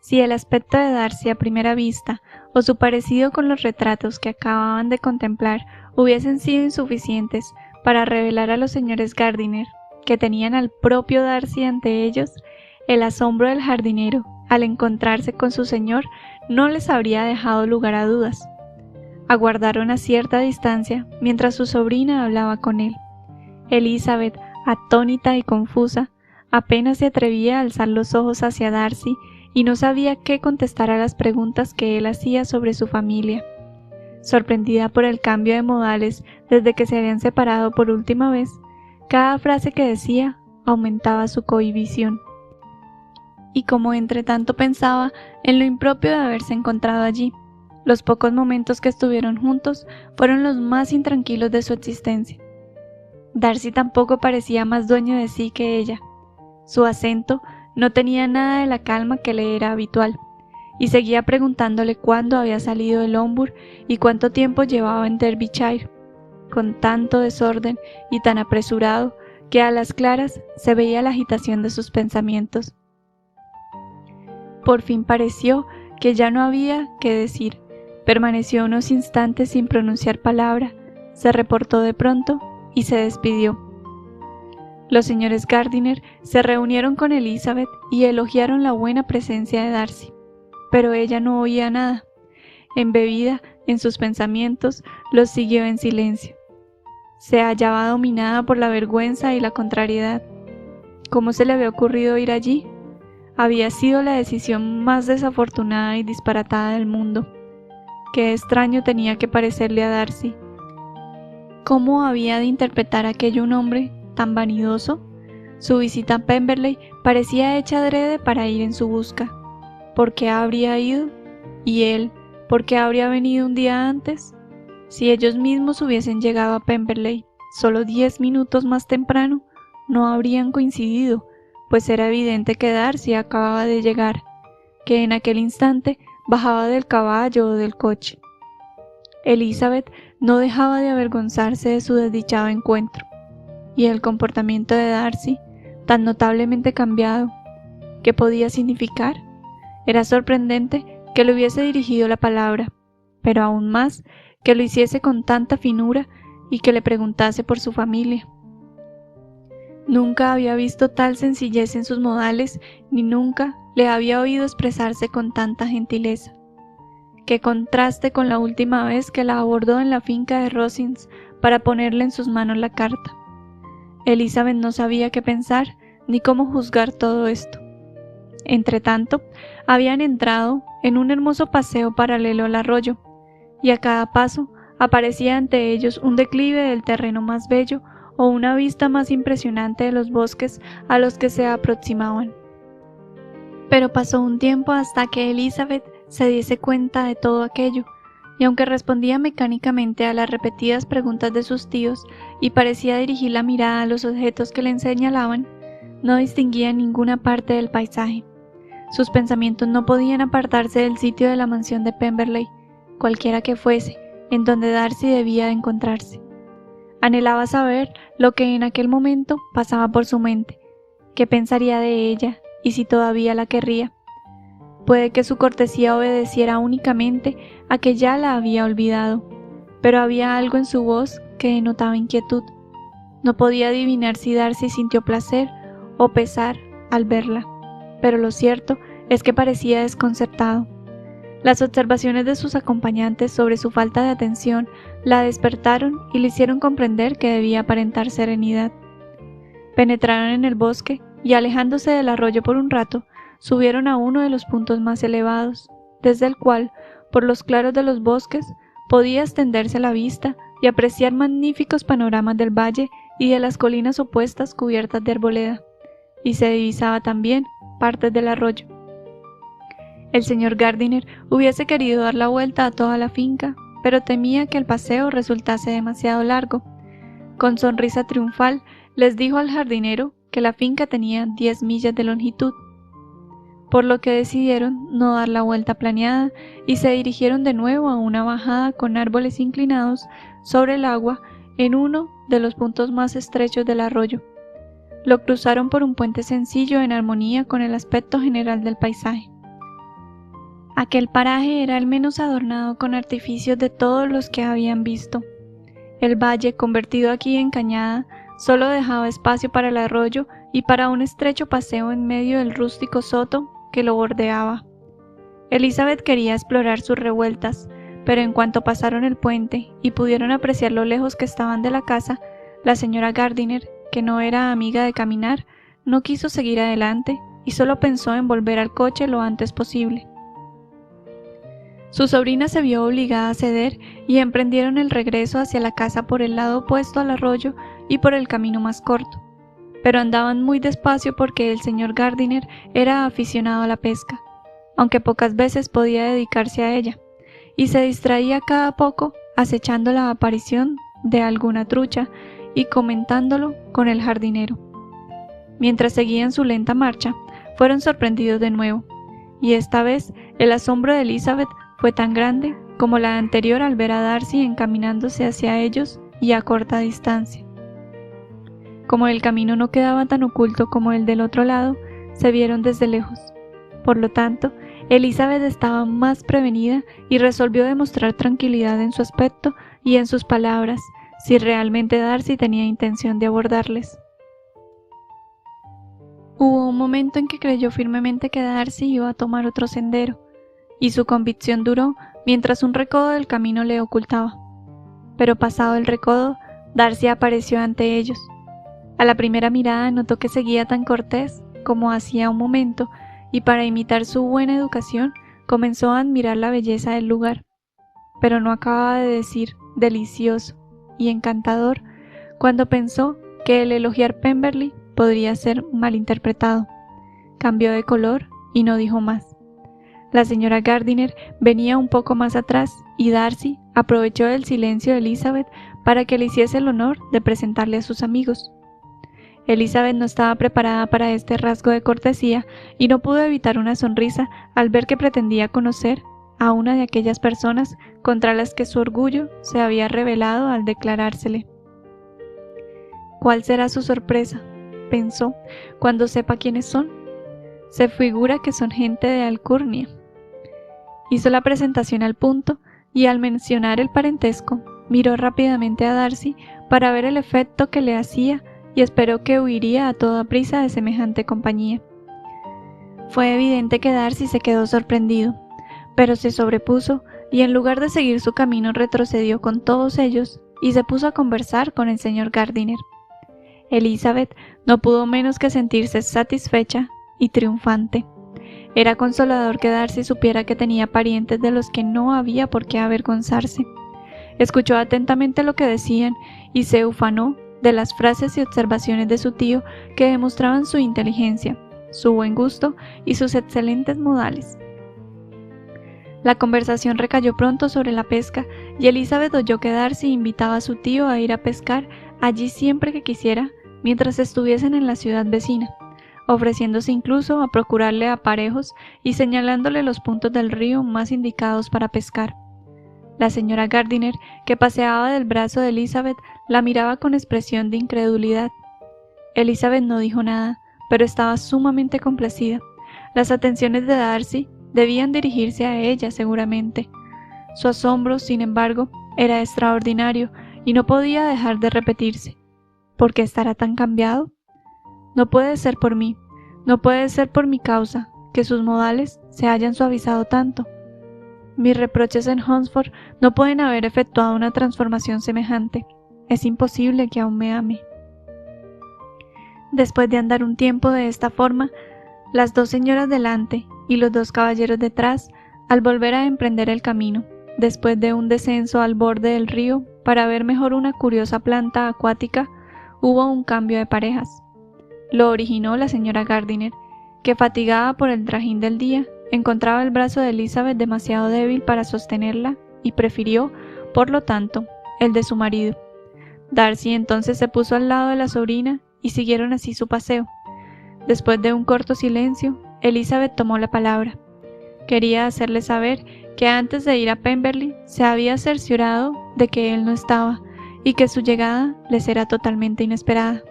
Si el aspecto de Darcy a primera vista o su parecido con los retratos que acababan de contemplar hubiesen sido insuficientes para revelar a los señores Gardiner que tenían al propio Darcy ante ellos, el asombro del jardinero al encontrarse con su señor no les habría dejado lugar a dudas. Aguardaron a cierta distancia mientras su sobrina hablaba con él. Elizabeth, atónita y confusa, apenas se atrevía a alzar los ojos hacia Darcy y no sabía qué contestar a las preguntas que él hacía sobre su familia. Sorprendida por el cambio de modales desde que se habían separado por última vez, cada frase que decía aumentaba su cohibición. Y como entre tanto pensaba en lo impropio de haberse encontrado allí, los pocos momentos que estuvieron juntos fueron los más intranquilos de su existencia. Darcy tampoco parecía más dueño de sí que ella. Su acento no tenía nada de la calma que le era habitual, y seguía preguntándole cuándo había salido de Lombard y cuánto tiempo llevaba en Derbyshire, con tanto desorden y tan apresurado que a las claras se veía la agitación de sus pensamientos. Por fin pareció que ya no había qué decir. Permaneció unos instantes sin pronunciar palabra, se reportó de pronto y se despidió. Los señores Gardiner se reunieron con Elizabeth y elogiaron la buena presencia de Darcy, pero ella no oía nada. Embebida en sus pensamientos, los siguió en silencio. Se hallaba dominada por la vergüenza y la contrariedad. ¿Cómo se le había ocurrido ir allí? Había sido la decisión más desafortunada y disparatada del mundo. Qué extraño tenía que parecerle a Darcy. ¿Cómo había de interpretar aquello un hombre tan vanidoso? Su visita a Pemberley parecía hecha adrede para ir en su busca. ¿Por qué habría ido? ¿Y él, por qué habría venido un día antes? Si ellos mismos hubiesen llegado a Pemberley solo 10 minutos más temprano, no habrían coincidido, pues era evidente que Darcy acababa de llegar, que en aquel instante bajaba del caballo o del coche. Elizabeth no dejaba de avergonzarse de su desdichado encuentro, y el comportamiento de Darcy, tan notablemente cambiado, ¿qué podía significar? Era sorprendente que le hubiese dirigido la palabra, pero aún más que lo hiciese con tanta finura y que le preguntase por su familia. Nunca había visto tal sencillez en sus modales, ni nunca le había oído expresarse con tanta gentileza. Qué contraste con la última vez que la abordó en la finca de Rosings para ponerle en sus manos la carta. Elizabeth no sabía qué pensar ni cómo juzgar todo esto. Entretanto, habían entrado en un hermoso paseo paralelo al arroyo, y a cada paso aparecía ante ellos un declive del terreno más bello o una vista más impresionante de los bosques a los que se aproximaban. Pero pasó un tiempo hasta que Elizabeth se diese cuenta de todo aquello, y aunque respondía mecánicamente a las repetidas preguntas de sus tíos y parecía dirigir la mirada a los objetos que le señalaban, no distinguía ninguna parte del paisaje. Sus pensamientos no podían apartarse del sitio de la mansión de Pemberley, cualquiera que fuese, en donde Darcy debía encontrarse. Anhelaba saber lo que en aquel momento pasaba por su mente, qué pensaría de ella y si todavía la querría. Puede que su cortesía obedeciera únicamente a que ya la había olvidado, pero había algo en su voz que denotaba inquietud. No podía adivinar si Darcy sintió placer o pesar al verla, pero lo cierto es que parecía desconcertado. Las observaciones de sus acompañantes sobre su falta de atención la despertaron y le hicieron comprender que debía aparentar serenidad. Penetraron en el bosque y, alejándose del arroyo por un rato, subieron a uno de los puntos más elevados, desde el cual, por los claros de los bosques, podía extenderse la vista y apreciar magníficos panoramas del valle y de las colinas opuestas cubiertas de arboleda, y se divisaba también partes del arroyo. El señor Gardiner hubiese querido dar la vuelta a toda la finca, pero temía que el paseo resultase demasiado largo. Con sonrisa triunfal les dijo al jardinero que la finca tenía 10 millas de longitud, por lo que decidieron no dar la vuelta planeada y se dirigieron de nuevo a una bajada con árboles inclinados sobre el agua en uno de los puntos más estrechos del arroyo. Lo cruzaron por un puente sencillo en armonía con el aspecto general del paisaje. Aquel paraje era el menos adornado con artificios de todos los que habían visto. El valle, convertido aquí en cañada, solo dejaba espacio para el arroyo y para un estrecho paseo en medio del rústico soto que lo bordeaba. Elizabeth quería explorar sus revueltas, pero en cuanto pasaron el puente y pudieron apreciar lo lejos que estaban de la casa, la señora Gardiner, que no era amiga de caminar, no quiso seguir adelante y solo pensó en volver al coche lo antes posible. Su sobrina se vio obligada a ceder y emprendieron el regreso hacia la casa por el lado opuesto al arroyo y por el camino más corto, pero andaban muy despacio porque el señor Gardiner era aficionado a la pesca, aunque pocas veces podía dedicarse a ella, y se distraía cada poco acechando la aparición de alguna trucha y comentándolo con el jardinero. Mientras seguían su lenta marcha, fueron sorprendidos de nuevo, y esta vez el asombro de Elizabeth fue tan grande como la anterior al ver a Darcy encaminándose hacia ellos y a corta distancia. Como el camino no quedaba tan oculto como el del otro lado, se vieron desde lejos. Por lo tanto, Elizabeth estaba más prevenida y resolvió demostrar tranquilidad en su aspecto y en sus palabras, si realmente Darcy tenía intención de abordarles. Hubo un momento en que creyó firmemente que Darcy iba a tomar otro sendero, y su convicción duró mientras un recodo del camino le ocultaba. Pero pasado el recodo, Darcy apareció ante ellos. A la primera mirada notó que seguía tan cortés como hacía un momento, y para imitar su buena educación comenzó a admirar la belleza del lugar. Pero no acababa de decir delicioso y encantador cuando pensó que el elogiar Pemberley podría ser malinterpretado. Cambió de color y no dijo más. La señora Gardiner venía un poco más atrás y Darcy aprovechó el silencio de Elizabeth para que le hiciese el honor de presentarle a sus amigos. Elizabeth no estaba preparada para este rasgo de cortesía y no pudo evitar una sonrisa al ver que pretendía conocer a una de aquellas personas contra las que su orgullo se había rebelado al declarársele. ¿Cuál será su sorpresa?, pensó, cuando sepa quiénes son. Se figura que son gente de Alcurnia. Hizo la presentación al punto y al mencionar el parentesco, miró rápidamente a Darcy para ver el efecto que le hacía y esperó que huiría a toda prisa de semejante compañía. Fue evidente que Darcy se quedó sorprendido, pero se sobrepuso y en lugar de seguir su camino retrocedió con todos ellos y se puso a conversar con el señor Gardiner. Elizabeth no pudo menos que sentirse satisfecha y triunfante. Era consolador que Darcy supiera que tenía parientes de los que no había por qué avergonzarse. Escuchó atentamente lo que decían y se ufanó de las frases y observaciones de su tío que demostraban su inteligencia, su buen gusto y sus excelentes modales. La conversación recayó pronto sobre la pesca y Elizabeth oyó que Darcy invitaba a su tío a ir a pescar allí siempre que quisiera mientras estuviesen en la ciudad vecina, ofreciéndose incluso a procurarle aparejos y señalándole los puntos del río más indicados para pescar. La señora Gardiner, que paseaba del brazo de Elizabeth, La miraba con expresión de incredulidad. Elizabeth no dijo nada, pero estaba sumamente complacida. Las atenciones de Darcy debían dirigirse a ella seguramente. Su asombro, sin embargo, era extraordinario y no podía dejar de repetirse. ¿Por qué estará tan cambiado? No puede ser por mí, no puede ser por mi causa, que sus modales se hayan suavizado tanto. Mis reproches en Hunsford no pueden haber efectuado una transformación semejante. Es imposible que aún me ame. Después de andar un tiempo de esta forma, las dos señoras delante y los dos caballeros detrás, al volver a emprender el camino, después de un descenso al borde del río para ver mejor una curiosa planta acuática, hubo un cambio de parejas. Lo originó la señora Gardiner, que fatigada por el trajín del día, encontraba el brazo de Elizabeth demasiado débil para sostenerla y prefirió, por lo tanto, el de su marido. Darcy entonces se puso al lado de la sobrina y siguieron así su paseo. Después de un corto silencio, Elizabeth tomó la palabra. Quería hacerle saber que antes de ir a Pemberley se había cerciorado de que él no estaba y que su llegada les era totalmente inesperada.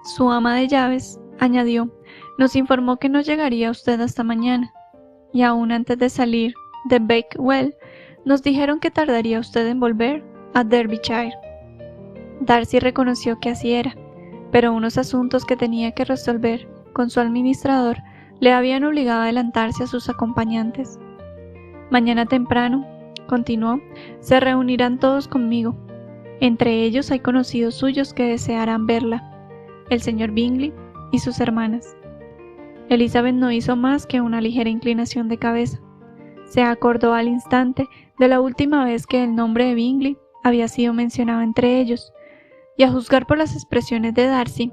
Su ama de llaves, añadió, nos informó que no llegaría usted hasta mañana, y aún antes de salir de Bakewell, nos dijeron que tardaría usted en volver a Derbyshire. Darcy reconoció que así era, pero unos asuntos que tenía que resolver con su administrador le habían obligado a adelantarse a sus acompañantes. Mañana temprano, continuó, se reunirán todos conmigo. Entre ellos hay conocidos suyos que desearán verla, el señor Bingley y sus hermanas. Elizabeth no hizo más que una ligera inclinación de cabeza. Se acordó al instante de la última vez que el nombre de Bingley había sido mencionado entre ellos, y a juzgar por las expresiones de Darcy,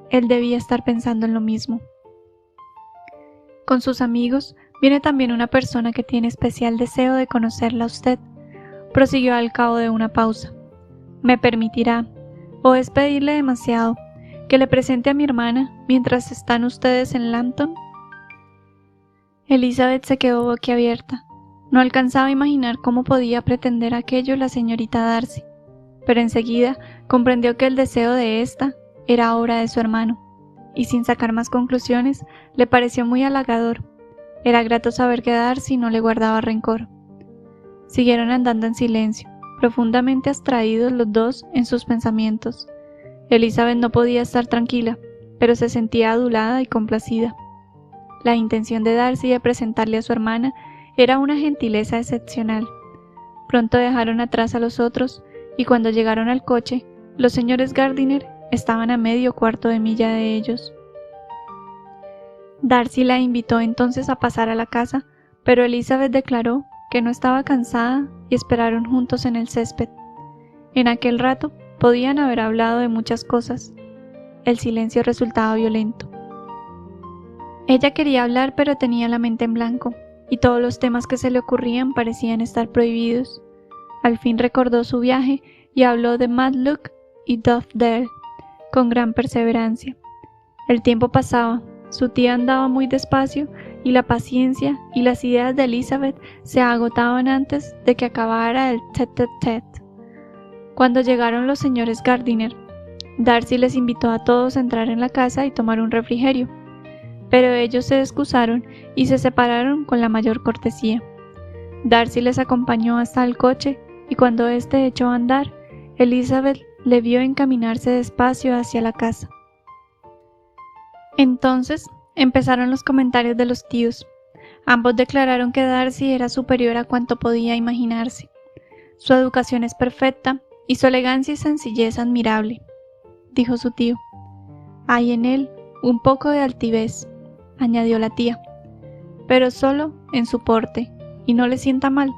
él debía estar pensando en lo mismo. Con sus amigos viene también una persona que tiene especial deseo de conocerla a usted, prosiguió al cabo de una pausa. Me permitirá, o es pedirle demasiado, que le presente a mi hermana mientras están ustedes en Lambton. Elizabeth se quedó boquiabierta. No alcanzaba a imaginar cómo podía pretender aquello la señorita Darcy, pero enseguida comprendió que el deseo de ésta era obra de su hermano, y sin sacar más conclusiones, le pareció muy halagador. Era grato saber que Darcy no le guardaba rencor. Siguieron andando en silencio, profundamente abstraídos los dos en sus pensamientos. Elizabeth no podía estar tranquila, pero se sentía adulada y complacida. La intención de Darcy de presentarle a su hermana era una gentileza excepcional. Pronto dejaron atrás a los otros, y cuando llegaron al coche, los señores Gardiner estaban a medio cuarto de milla de ellos. Darcy la invitó entonces a pasar a la casa, pero Elizabeth declaró que no estaba cansada y esperaron juntos en el césped. En aquel rato podían haber hablado de muchas cosas. El silencio resultaba violento. Ella quería hablar, pero tenía la mente en blanco, y todos los temas que se le ocurrían parecían estar prohibidos. Al fin recordó su viaje y habló de Matlock y Dovedale con gran perseverancia. El tiempo pasaba, su tía andaba muy despacio y la paciencia y las ideas de Elizabeth se agotaban antes de que acabara el tête-à-tête. Cuando llegaron los señores Gardiner, Darcy les invitó a todos a entrar en la casa y tomar un refrigerio, pero ellos se excusaron y se separaron con la mayor cortesía. Darcy les acompañó hasta el coche y cuando éste echó a andar, Elizabeth le vio encaminarse despacio hacia la casa. Entonces empezaron los comentarios de los tíos. Ambos declararon que Darcy era superior a cuanto podía imaginarse. Su educación es perfecta y su elegancia y sencillez admirable, dijo su tío. Hay en él un poco de altivez, añadió la tía, pero solo en su porte, y no le sienta mal.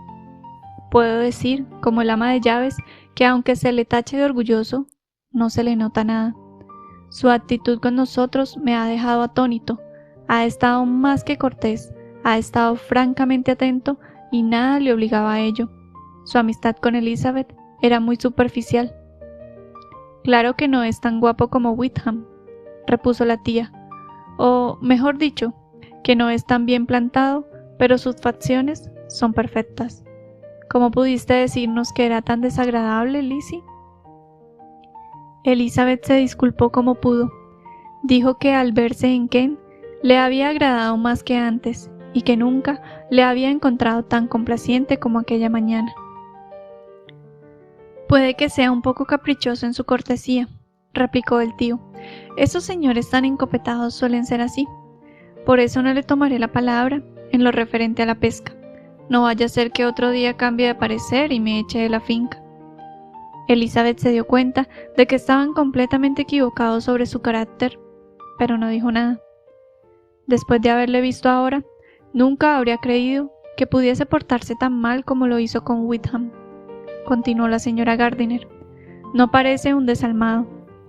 Puedo decir, como el ama de llaves, que aunque se le tache de orgulloso, no se le nota nada. Su actitud con nosotros me ha dejado atónito, ha estado más que cortés, ha estado francamente atento y nada le obligaba a ello. Su amistad con Elizabeth era muy superficial. Claro que no es tan guapo como Wickham, repuso la tía, o mejor dicho, que no es tan bien plantado, pero sus facciones son perfectas. ¿Cómo pudiste decirnos que era tan desagradable, Lizzie? Elizabeth se disculpó como pudo. Dijo que al verse en Kent le había agradado más que antes y que nunca le había encontrado tan complaciente como aquella mañana. «Puede que sea un poco caprichoso en su cortesía», replicó el tío. «Esos señores tan encopetados suelen ser así. Por eso no le tomaré la palabra en lo referente a la pesca. No vaya a ser que otro día cambie de parecer y me eche de la finca». Elizabeth se dio cuenta de que estaban completamente equivocados sobre su carácter, pero no dijo nada. Después de haberle visto ahora, nunca habría creído que pudiese portarse tan mal como lo hizo con Wickham, continuó la señora Gardiner. No parece un desalmado,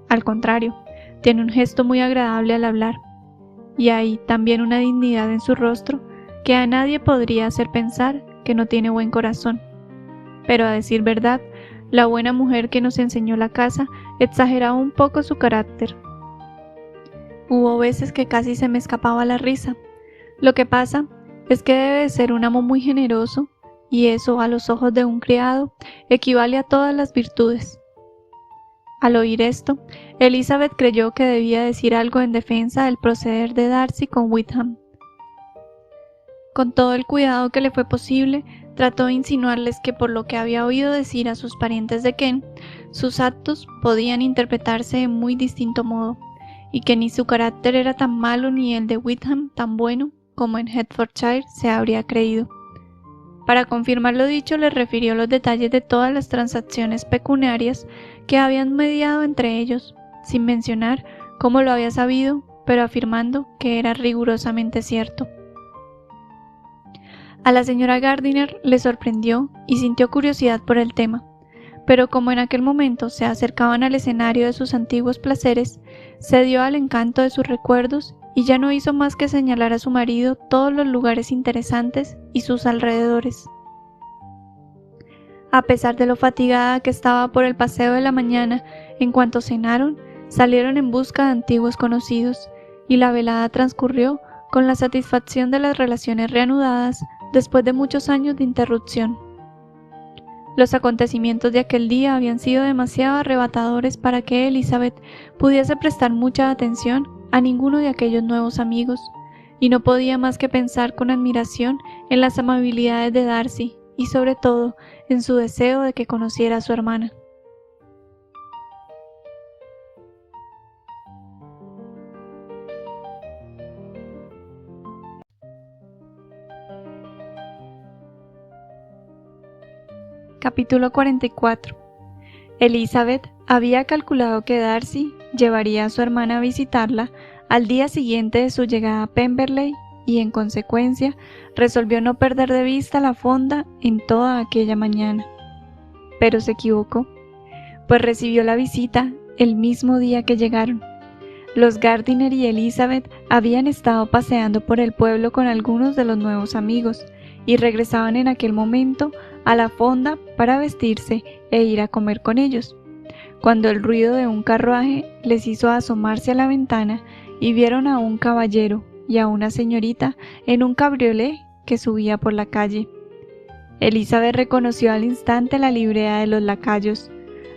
al contrario, tiene un gesto muy agradable al hablar, y hay también una dignidad en su rostro que a nadie podría hacer pensar que no tiene buen corazón. Pero a decir verdad, la buena mujer que nos enseñó la casa exageraba un poco su carácter. Hubo veces que casi se me escapaba la risa. Lo que pasa es que debe de ser un amo muy generoso, y eso, a los ojos de un criado, equivale a todas las virtudes. Al oír esto, Elizabeth creyó que debía decir algo en defensa del proceder de Darcy con Wickham. Con todo el cuidado que le fue posible, trató de insinuarles que por lo que había oído decir a sus parientes de Kent, sus actos podían interpretarse de muy distinto modo, y que ni su carácter era tan malo ni el de Wickham tan bueno como en Hertfordshire se habría creído. Para confirmar lo dicho, le refirió los detalles de todas las transacciones pecuniarias que habían mediado entre ellos, sin mencionar cómo lo había sabido, pero afirmando que era rigurosamente cierto. A la señora Gardiner le sorprendió y sintió curiosidad por el tema, pero como en aquel momento se acercaban al escenario de sus antiguos placeres, cedió al encanto de sus recuerdos y ya no hizo más que señalar a su marido todos los lugares interesantes y sus alrededores. A pesar de lo fatigada que estaba por el paseo de la mañana, en cuanto cenaron, salieron en busca de antiguos conocidos, y la velada transcurrió con la satisfacción de las relaciones reanudadas después de muchos años de interrupción. Los acontecimientos de aquel día habían sido demasiado arrebatadores para que Elizabeth pudiese prestar mucha atención a ninguno de aquellos nuevos amigos, y no podía más que pensar con admiración en las amabilidades de Darcy y sobre todo en su deseo de que conociera a su hermana. Capítulo 44. Elizabeth había calculado que Darcy llevaría a su hermana a visitarla al día siguiente de su llegada a Pemberley y, en consecuencia, resolvió no perder de vista la fonda en toda aquella mañana. Pero se equivocó, pues recibió la visita el mismo día que llegaron. Los Gardiner y Elizabeth habían estado paseando por el pueblo con algunos de los nuevos amigos y regresaban en aquel momento a la fonda para vestirse e ir a comer con ellos, cuando el ruido de un carruaje les hizo asomarse a la ventana y vieron a un caballero y a una señorita en un cabriolé que subía por la calle. Elizabeth reconoció al instante la librea de los lacayos,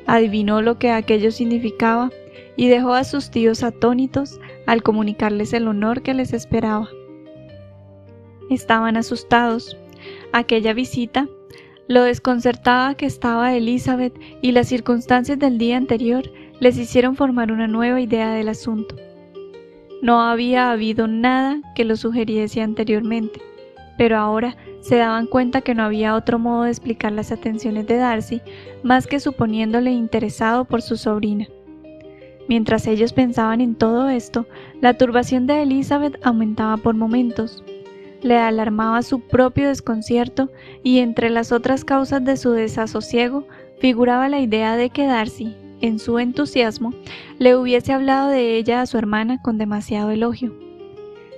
adivinó lo que aquello significaba y dejó a sus tíos atónitos al comunicarles el honor que les esperaba. Estaban asustados. Aquella visita, lo desconcertada que estaba Elizabeth y las circunstancias del día anterior les hicieron formar una nueva idea del asunto. No había habido nada que lo sugiriese anteriormente, pero ahora se daban cuenta que no había otro modo de explicar las atenciones de Darcy más que suponiéndole interesado por su sobrina. Mientras ellos pensaban en todo esto, la turbación de Elizabeth aumentaba por momentos. Le alarmaba su propio desconcierto y entre las otras causas de su desasosiego figuraba la idea de que Darcy, en su entusiasmo, le hubiese hablado de ella a su hermana con demasiado elogio.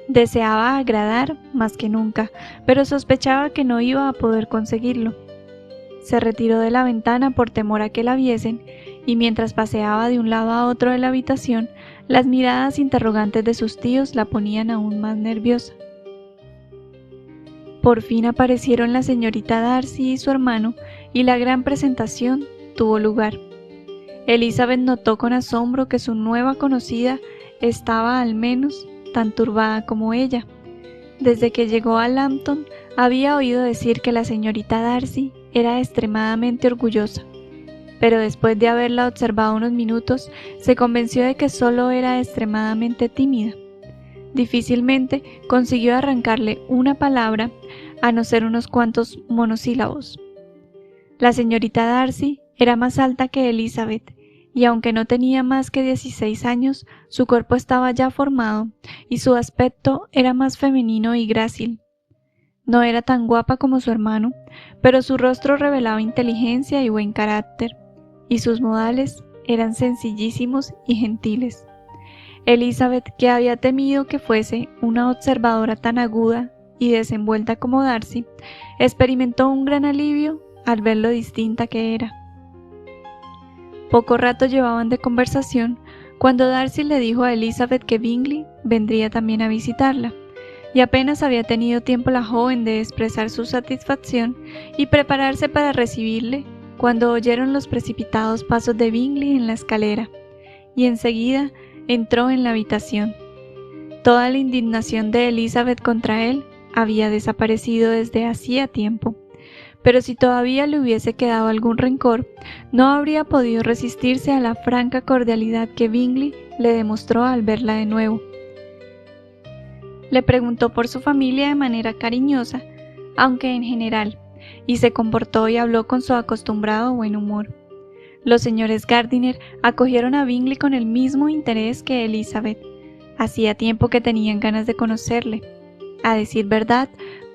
Deseaba agradar más que nunca, pero sospechaba que no iba a poder conseguirlo. Se retiró de la ventana por temor a que la viesen, y mientras paseaba de un lado a otro de la habitación, las miradas interrogantes de sus tíos la ponían aún más nerviosa. Por fin aparecieron la señorita Darcy y su hermano, y la gran presentación tuvo lugar. Elizabeth notó con asombro que su nueva conocida estaba al menos tan turbada como ella. Desde que llegó a Lambton había oído decir que la señorita Darcy era extremadamente orgullosa, pero después de haberla observado unos minutos se convenció de que solo era extremadamente tímida. Difícilmente consiguió arrancarle una palabra, a no ser unos cuantos monosílabos. La señorita Darcy era más alta que Elizabeth, y aunque no tenía más que 16 años, su cuerpo estaba ya formado, y su aspecto era más femenino y grácil. No era tan guapa como su hermano, pero su rostro revelaba inteligencia y buen carácter, y sus modales eran sencillísimos y gentiles. Elizabeth, que había temido que fuese una observadora tan aguda y desenvuelta como Darcy, experimentó un gran alivio al ver lo distinta que era. Poco rato llevaban de conversación cuando Darcy le dijo a Elizabeth que Bingley vendría también a visitarla, y apenas había tenido tiempo la joven de expresar su satisfacción y prepararse para recibirle cuando oyeron los precipitados pasos de Bingley en la escalera, y enseguida entró en la habitación. Toda la indignación de Elizabeth contra él había desaparecido desde hacía tiempo, pero si todavía le hubiese quedado algún rencor, no habría podido resistirse a la franca cordialidad que Bingley le demostró al verla de nuevo. Le preguntó por su familia de manera cariñosa, aunque en general, y se comportó y habló con su acostumbrado buen humor. Los señores Gardiner acogieron a Bingley con el mismo interés que Elizabeth. Hacía tiempo que tenían ganas de conocerle. A decir verdad,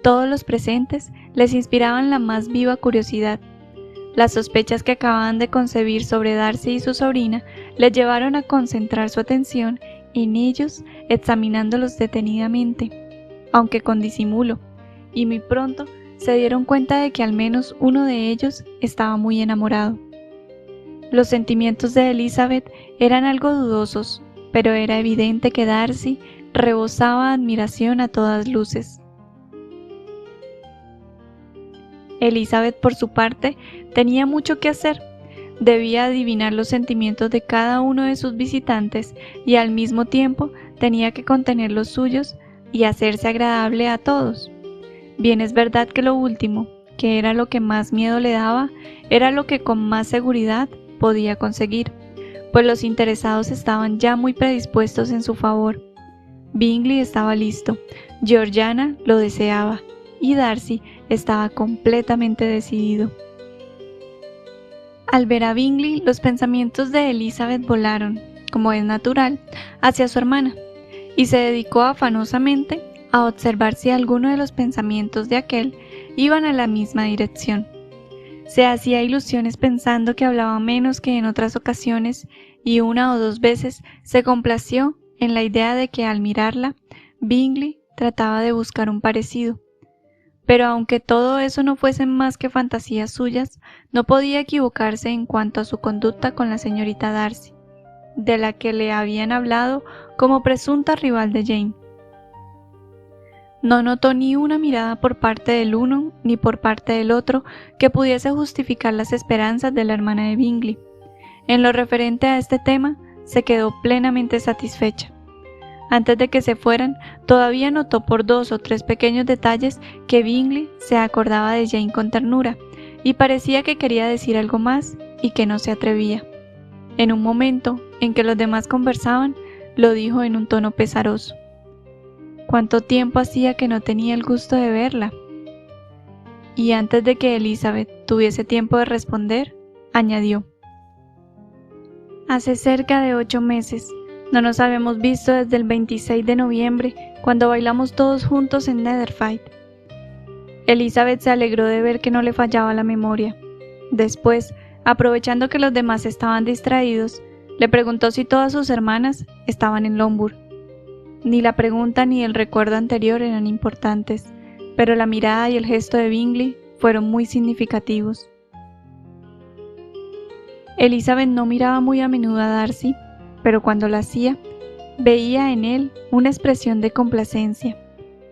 todos los presentes les inspiraban la más viva curiosidad. Las sospechas que acababan de concebir sobre Darcy y su sobrina les llevaron a concentrar su atención en ellos, examinándolos detenidamente, aunque con disimulo, y muy pronto se dieron cuenta de que al menos uno de ellos estaba muy enamorado. Los sentimientos de Elizabeth eran algo dudosos, pero era evidente que Darcy rebosaba admiración a todas luces. Elizabeth, por su parte, tenía mucho que hacer. Debía adivinar los sentimientos de cada uno de sus visitantes y al mismo tiempo tenía que contener los suyos y hacerse agradable a todos. Bien es verdad que lo último, que era lo que más miedo le daba, era lo que con más seguridad podía conseguir, pues los interesados estaban ya muy predispuestos en su favor. Bingley estaba listo, Georgiana lo deseaba, y Darcy estaba completamente decidido. Al ver a Bingley, los pensamientos de Elizabeth volaron, como es natural, hacia su hermana, y se dedicó afanosamente a observar si alguno de los pensamientos de aquel iban a la misma dirección. Se hacía ilusiones pensando que hablaba menos que en otras ocasiones, y una o dos veces se complació en la idea de que al mirarla, Bingley trataba de buscar un parecido. Pero aunque todo eso no fuesen más que fantasías suyas, no podía equivocarse en cuanto a su conducta con la señorita Darcy, de la que le habían hablado como presunta rival de Jane. No notó ni una mirada por parte del uno ni por parte del otro que pudiese justificar las esperanzas de la hermana de Bingley. En lo referente a este tema, se quedó plenamente satisfecha. Antes de que se fueran, todavía notó por 2 o 3 pequeños detalles que Bingley se acordaba de Jane con ternura, y parecía que quería decir algo más y que no se atrevía. En un momento en que los demás conversaban, lo dijo en un tono pesaroso. ¿Cuánto tiempo hacía que no tenía el gusto de verla? Y antes de que Elizabeth tuviese tiempo de responder, añadió: hace cerca de 8 meses. No nos habíamos visto desde el 26 de noviembre, cuando bailamos todos juntos en Netherfield. Elizabeth se alegró de ver que no le fallaba la memoria. Después, aprovechando que los demás estaban distraídos, le preguntó si todas sus hermanas estaban en Longbourn. Ni la pregunta ni el recuerdo anterior eran importantes, pero la mirada y el gesto de Bingley fueron muy significativos. Elizabeth no miraba muy a menudo a Darcy, pero cuando lo hacía, veía en él una expresión de complacencia,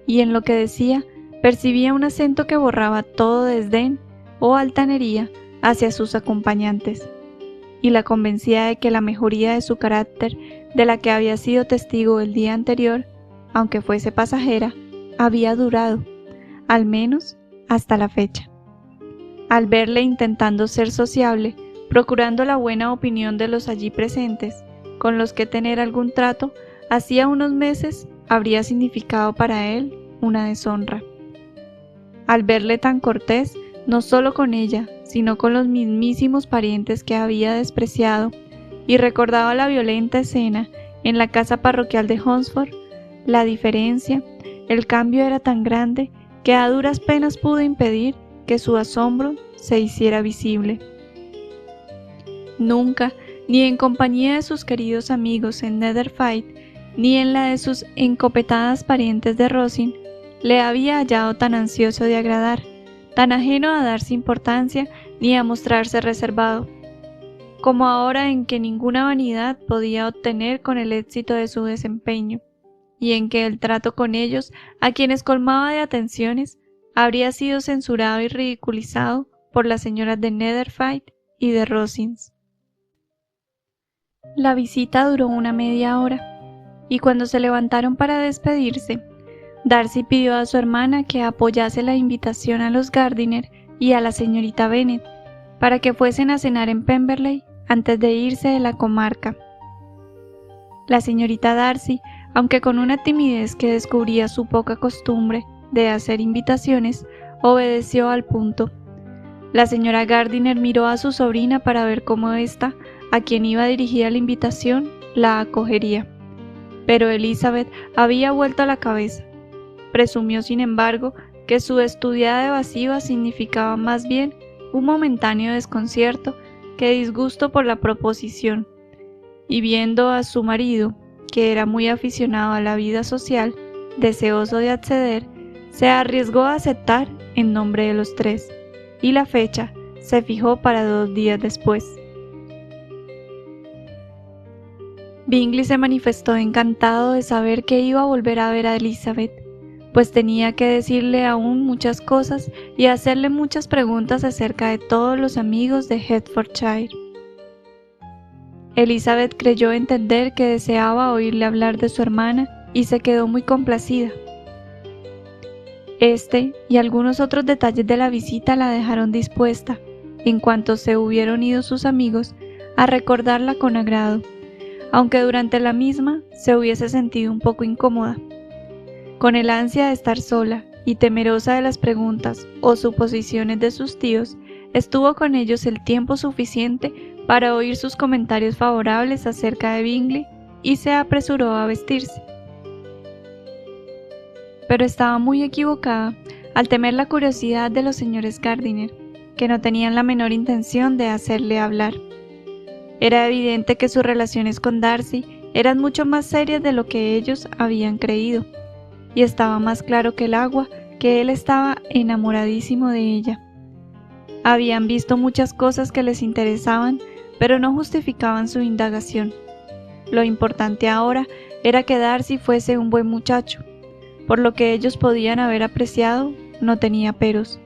y en lo que decía percibía un acento que borraba todo desdén o altanería hacia sus acompañantes, y la convencía de que la mejoría de su carácter, de la que había sido testigo el día anterior, aunque fuese pasajera, había durado, al menos hasta la fecha. Al verle intentando ser sociable, procurando la buena opinión de los allí presentes, con los que tener algún trato, hacía unos meses habría significado para él una deshonra. Al verle tan cortés, no solo con ella, sino con los mismísimos parientes que había despreciado, y recordaba la violenta escena en la casa parroquial de Hunsford, la diferencia, el cambio era tan grande que a duras penas pudo impedir que su asombro se hiciera visible. Nunca, ni en compañía de sus queridos amigos en Netherfield, ni en la de sus encopetadas parientes de Rosin, le había hallado tan ansioso de agradar, tan ajeno a darse importancia ni a mostrarse reservado, como ahora en que ninguna vanidad podía obtener con el éxito de su desempeño, y en que el trato con ellos, a quienes colmaba de atenciones, habría sido censurado y ridiculizado por las señoras de Netherfield y de Rosings. La visita duró una media hora, y cuando se levantaron para despedirse, Darcy pidió a su hermana que apoyase la invitación a los Gardiner y a la señorita Bennet, para que fuesen a cenar en Pemberley antes de irse de la comarca. La señorita Darcy, aunque con una timidez que descubría su poca costumbre de hacer invitaciones, obedeció al punto. La señora Gardiner miró a su sobrina para ver cómo ésta, a quien iba dirigida la invitación, la acogería. Pero Elizabeth había vuelto la cabeza. Presumió, sin embargo, que su estudiada evasiva significaba más bien un momentáneo desconcierto que disgusto por la proposición, y viendo a su marido, que era muy aficionado a la vida social, deseoso de acceder, se arriesgó a aceptar en nombre de los tres, y la fecha se fijó para 2 días después. Bingley se manifestó encantado de saber que iba a volver a ver a Elizabeth, pues tenía que decirle aún muchas cosas y hacerle muchas preguntas acerca de todos los amigos de Hertfordshire. Elizabeth creyó entender que deseaba oírle hablar de su hermana y se quedó muy complacida. Este y algunos otros detalles de la visita la dejaron dispuesta, en cuanto se hubieron ido sus amigos, a recordarla con agrado, aunque durante la misma se hubiese sentido un poco incómoda. Con el ansia de estar sola y temerosa de las preguntas o suposiciones de sus tíos, estuvo con ellos el tiempo suficiente para oír sus comentarios favorables acerca de Bingley y se apresuró a vestirse. Pero estaba muy equivocada al temer la curiosidad de los señores Gardiner, que no tenían la menor intención de hacerle hablar. Era evidente que sus relaciones con Darcy eran mucho más serias de lo que ellos habían creído, y estaba más claro que el agua que él estaba enamoradísimo de ella. Habían visto muchas cosas que les interesaban, pero no justificaban su indagación. Lo importante ahora era que Darcy fuese un buen muchacho. Por lo que ellos podían haber apreciado, no tenía peros.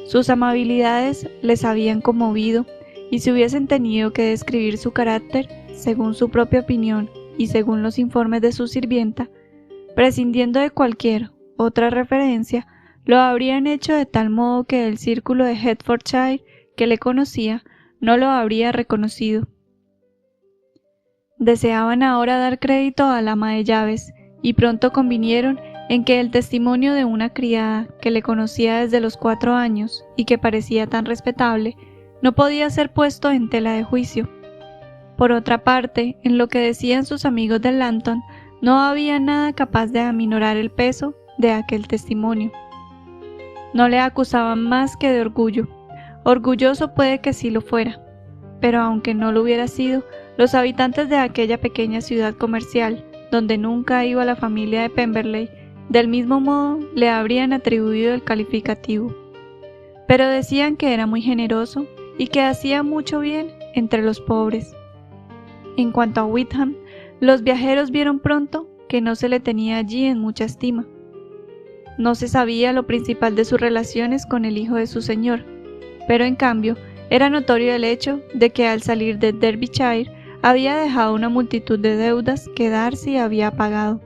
Sus amabilidades les habían conmovido, y si hubiesen tenido que describir su carácter, según su propia opinión y según los informes de su sirvienta, prescindiendo de cualquier otra referencia, lo habrían hecho de tal modo que el círculo de Hertfordshire que le conocía no lo habría reconocido. Deseaban ahora dar crédito al ama de llaves, y pronto convinieron en que el testimonio de una criada que le conocía desde los 4 años y que parecía tan respetable, no podía ser puesto en tela de juicio. Por otra parte, en lo que decían sus amigos de Lambton, no había nada capaz de aminorar el peso de aquel testimonio. No le acusaban más que de orgullo. Orgulloso puede que sí lo fuera, pero aunque no lo hubiera sido, los habitantes de aquella pequeña ciudad comercial, donde nunca iba la familia de Pemberley, del mismo modo le habrían atribuido el calificativo. Pero decían que era muy generoso y que hacía mucho bien entre los pobres. En cuanto a Wickham, los viajeros vieron pronto que no se le tenía allí en mucha estima. No se sabía lo principal de sus relaciones con el hijo de su señor, pero en cambio Era notorio el hecho de que al salir de Derbyshire había dejado una multitud de deudas que Darcy había pagado.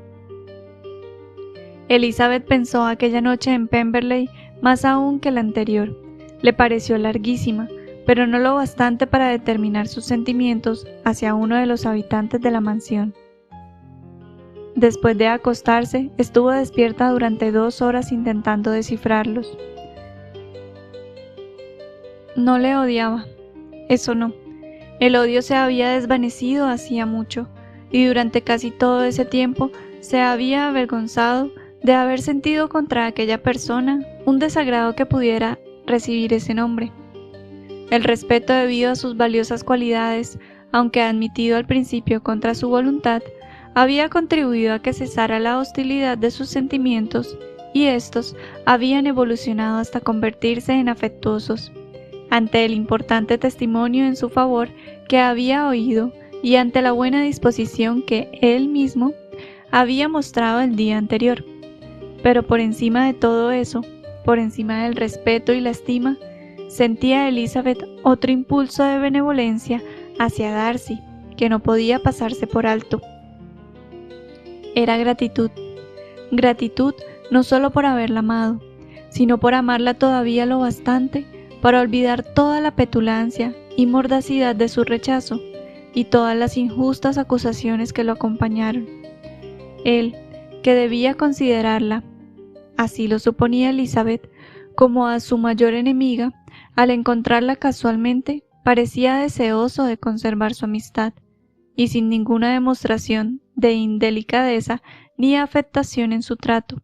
Elizabeth pensó aquella noche en Pemberley más aún que la anterior. Le pareció larguísima, pero no lo bastante para determinar sus sentimientos hacia uno de los habitantes de la mansión. Después de acostarse, estuvo despierta durante 2 horas intentando descifrarlos. No le odiaba, eso no. El odio se había desvanecido hacía mucho, y durante casi todo ese tiempo se había avergonzado de haber sentido contra aquella persona un desagrado que pudiera recibir ese nombre. El respeto debido a sus valiosas cualidades, aunque admitido al principio contra su voluntad, había contribuido a que cesara la hostilidad de sus sentimientos, y estos habían evolucionado hasta convertirse en afectuosos. Ante el importante testimonio en su favor que había oído y ante la buena disposición que él mismo había mostrado el día anterior. Pero por encima de todo eso, por encima del respeto y la estima, sentía Elizabeth otro impulso de benevolencia hacia Darcy que no podía pasarse por alto. Era gratitud. Gratitud no solo por haberla amado, sino por amarla todavía lo bastante para olvidar toda la petulancia y mordacidad de su rechazo y todas las injustas acusaciones que lo acompañaron. Él, que debía considerarla, así lo suponía Elizabeth, como a su mayor enemiga, al encontrarla casualmente, parecía deseoso de conservar su amistad, y sin ninguna demostración de indelicadeza ni afectación en su trato,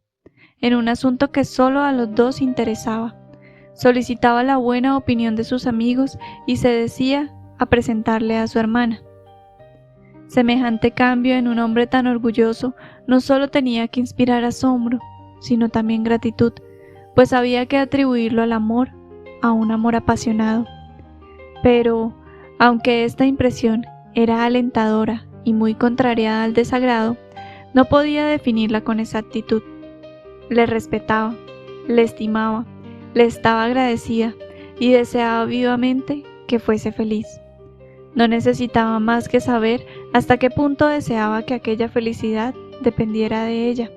en un asunto que solo a los dos interesaba. Solicitaba la buena opinión de sus amigos y se decía a presentarle a su hermana. Semejante cambio en un hombre tan orgulloso no solo tenía que inspirar asombro, sino también gratitud, pues había que atribuirlo al amor, a un amor apasionado. Pero, aunque esta impresión era alentadora y muy contrariada al desagrado, no podía definirla con exactitud. Le respetaba, le estimaba, le estaba agradecida y deseaba vivamente que fuese feliz. No necesitaba más que saber hasta qué punto deseaba que aquella felicidad dependiera de ella,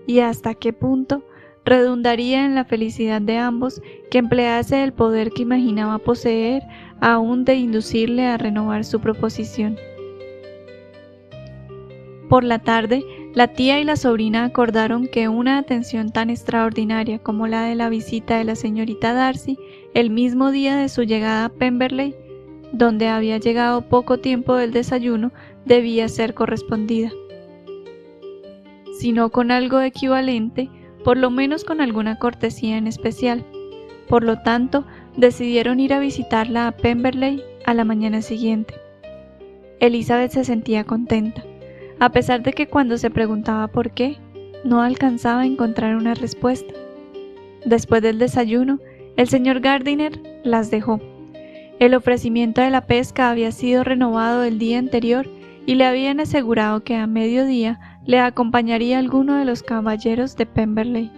y hasta qué punto redundaría en la felicidad de ambos que emplease el poder que imaginaba poseer aún de inducirle a renovar su proposición. Por la tarde, la tía y la sobrina acordaron que una atención tan extraordinaria como la de la visita de la señorita Darcy el mismo día de su llegada a Pemberley, donde había llegado poco tiempo del desayuno, debía ser correspondida. Si no con algo equivalente, por lo menos con alguna cortesía en especial. Por lo tanto, decidieron ir a visitarla a Pemberley a la mañana siguiente. Elizabeth se sentía contenta, a pesar de que cuando se preguntaba por qué, no alcanzaba a encontrar una respuesta. Después del desayuno, el señor Gardiner las dejó. El ofrecimiento de la pesca había sido renovado el día anterior y le habían asegurado que a mediodía le acompañaría alguno de los caballeros de Pemberley.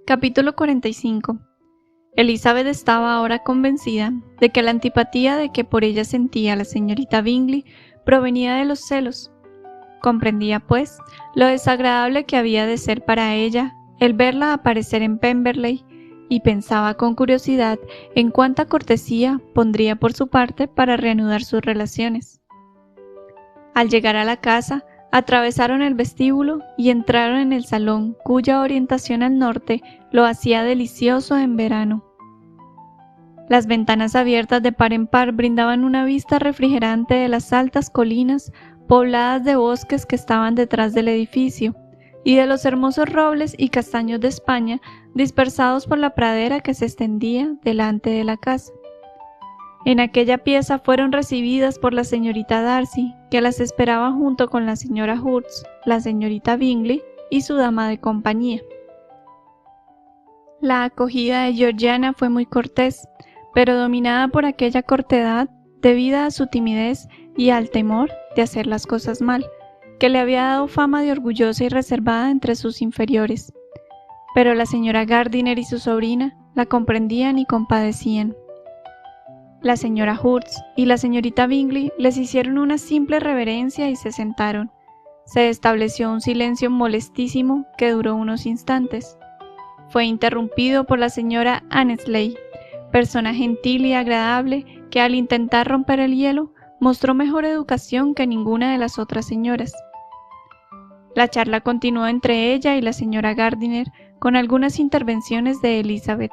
Capítulo 45. Elizabeth estaba ahora convencida de que la antipatía de que por ella sentía la señorita Bingley provenía de los celos. Comprendía, pues, lo desagradable que había de ser para ella el verla aparecer en Pemberley, y pensaba con curiosidad en cuánta cortesía pondría por su parte para reanudar sus relaciones. Al llegar a la casa, atravesaron el vestíbulo y entraron en el salón, cuya orientación al norte lo hacía delicioso en verano. Las ventanas abiertas de par en par brindaban una vista refrigerante de las altas colinas pobladas de bosques que estaban detrás del edificio, y de los hermosos robles y castaños de España dispersados por la pradera que se extendía delante de la casa. En aquella pieza fueron recibidas por la señorita Darcy, que las esperaba junto con la señora Hurst, la señorita Bingley y su dama de compañía. La acogida de Georgiana fue muy cortés, pero dominada por aquella cortedad, debida a su timidez, y al temor de hacer las cosas mal, que le había dado fama de orgullosa y reservada entre sus inferiores. Pero la señora Gardiner y su sobrina la comprendían y compadecían. La señora Hurst y la señorita Bingley les hicieron una simple reverencia y se sentaron. Se estableció un silencio molestísimo que duró unos instantes. Fue interrumpido por la señora Annesley, persona gentil y agradable que al intentar romper el hielo mostró mejor educación que ninguna de las otras señoras. La charla continuó entre ella y la señora Gardiner con algunas intervenciones de Elizabeth.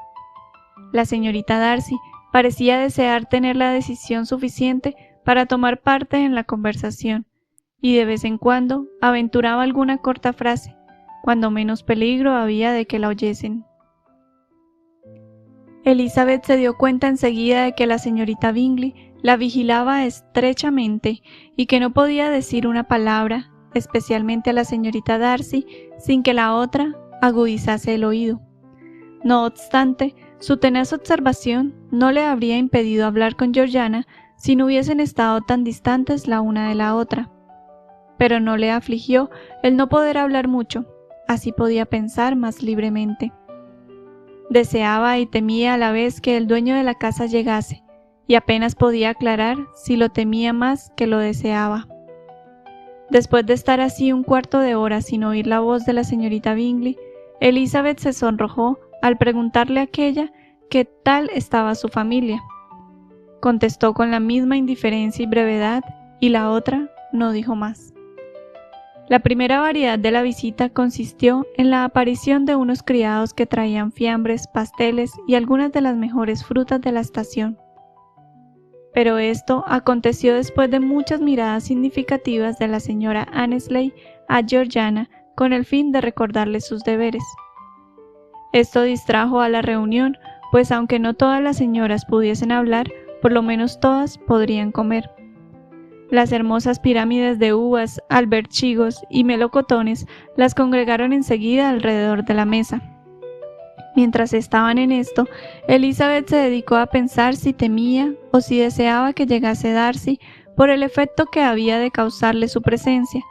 La señorita Darcy parecía desear tener la decisión suficiente para tomar parte en la conversación, y de vez en cuando aventuraba alguna corta frase, cuando menos peligro había de que la oyesen. Elizabeth se dio cuenta enseguida de que la señorita Bingley la vigilaba estrechamente y que no podía decir una palabra, especialmente a la señorita Darcy, sin que la otra agudizase el oído. No obstante, su tenaz observación no le habría impedido hablar con Georgiana si no hubiesen estado tan distantes la una de la otra. Pero no le afligió el no poder hablar mucho, así podía pensar más libremente. Deseaba y temía a la vez que el dueño de la casa llegase, y apenas podía aclarar si lo temía más que lo deseaba. Después de estar así un cuarto de hora sin oír la voz de la señorita Bingley, Elizabeth se sonrojó al preguntarle a aquella qué tal estaba su familia. Contestó con la misma indiferencia y brevedad, y la otra no dijo más. La primera variedad de la visita consistió en la aparición de unos criados que traían fiambres, pasteles y algunas de las mejores frutas de la estación. Pero esto aconteció después de muchas miradas significativas de la señora Annesley a Georgiana con el fin de recordarle sus deberes. Esto distrajo a la reunión, pues aunque no todas las señoras pudiesen hablar, por lo menos todas podrían comer. Las hermosas pirámides de uvas, alberchigos y melocotones las congregaron enseguida alrededor de la mesa. Mientras estaban en esto, Elizabeth se dedicó a pensar si temía o si deseaba que llegase Darcy por el efecto que había de causarle su presencia,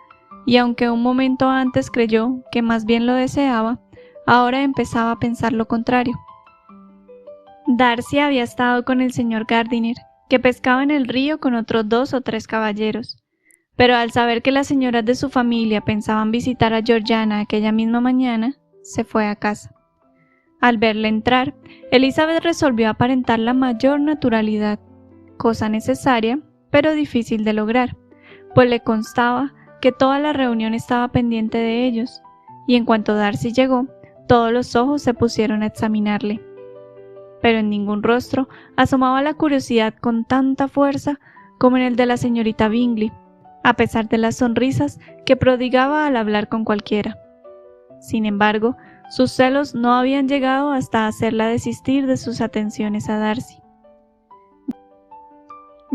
y aunque un momento antes creyó que más bien lo deseaba, ahora empezaba a pensar lo contrario. Darcy había estado con el señor Gardiner, que pescaba en el río con otros 2 o 3 caballeros, pero al saber que las señoras de su familia pensaban visitar a Georgiana aquella misma mañana, se fue a casa. Al verle entrar, Elizabeth resolvió aparentar la mayor naturalidad, cosa necesaria, pero difícil de lograr, pues le constaba que toda la reunión estaba pendiente de ellos, y en cuanto Darcy llegó, todos los ojos se pusieron a examinarle. Pero en ningún rostro asomaba la curiosidad con tanta fuerza como en el de la señorita Bingley, a pesar de las sonrisas que prodigaba al hablar con cualquiera. Sin embargo, sus celos no habían llegado hasta hacerla desistir de sus atenciones a Darcy.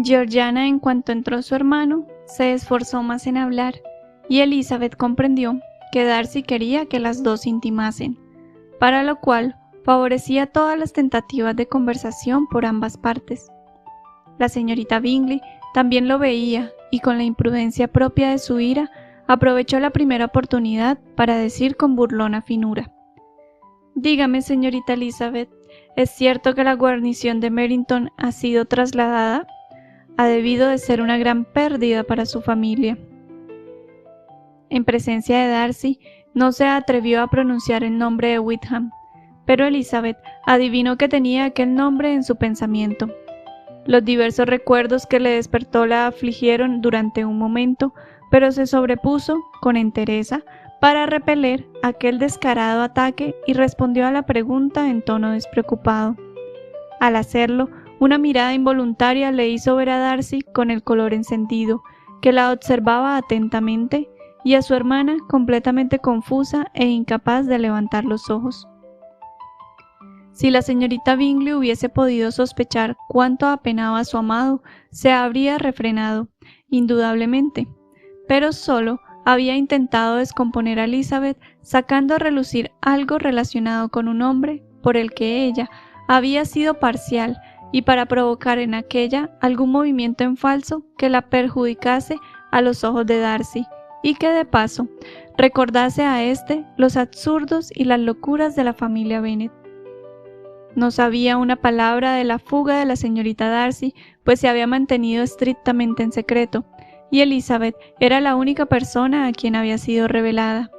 Georgiana, en cuanto entró su hermano, se esforzó más en hablar, y Elizabeth comprendió que Darcy quería que las dos intimasen, para lo cual favorecía todas las tentativas de conversación por ambas partes. La señorita Bingley también lo veía y con la imprudencia propia de su ira aprovechó la primera oportunidad para decir con burlona finura: «Dígame, señorita Elizabeth, ¿es cierto que la guarnición de Merrington ha sido trasladada? Ha debido de ser una gran pérdida para su familia». En presencia de Darcy no se atrevió a pronunciar el nombre de Wickham, pero Elizabeth adivinó que tenía aquel nombre en su pensamiento. Los diversos recuerdos que le despertó la afligieron durante un momento, pero se sobrepuso con entereza para repeler aquel descarado ataque y respondió a la pregunta en tono despreocupado. Al hacerlo, una mirada involuntaria le hizo ver a Darcy con el color encendido, que la observaba atentamente, y a su hermana completamente confusa e incapaz de levantar los ojos. Si la señorita Bingley hubiese podido sospechar cuánto apenaba a su amado, se habría refrenado, indudablemente, pero solo había intentado descomponer a Elizabeth sacando a relucir algo relacionado con un hombre por el que ella había sido parcial y para provocar en aquella algún movimiento en falso que la perjudicase a los ojos de Darcy, y que de paso recordase a éste los absurdos y las locuras de la familia Bennet. No sabía una palabra de la fuga de la señorita Darcy, pues se había mantenido estrictamente en secreto, y Elizabeth era la única persona a quien había sido revelada.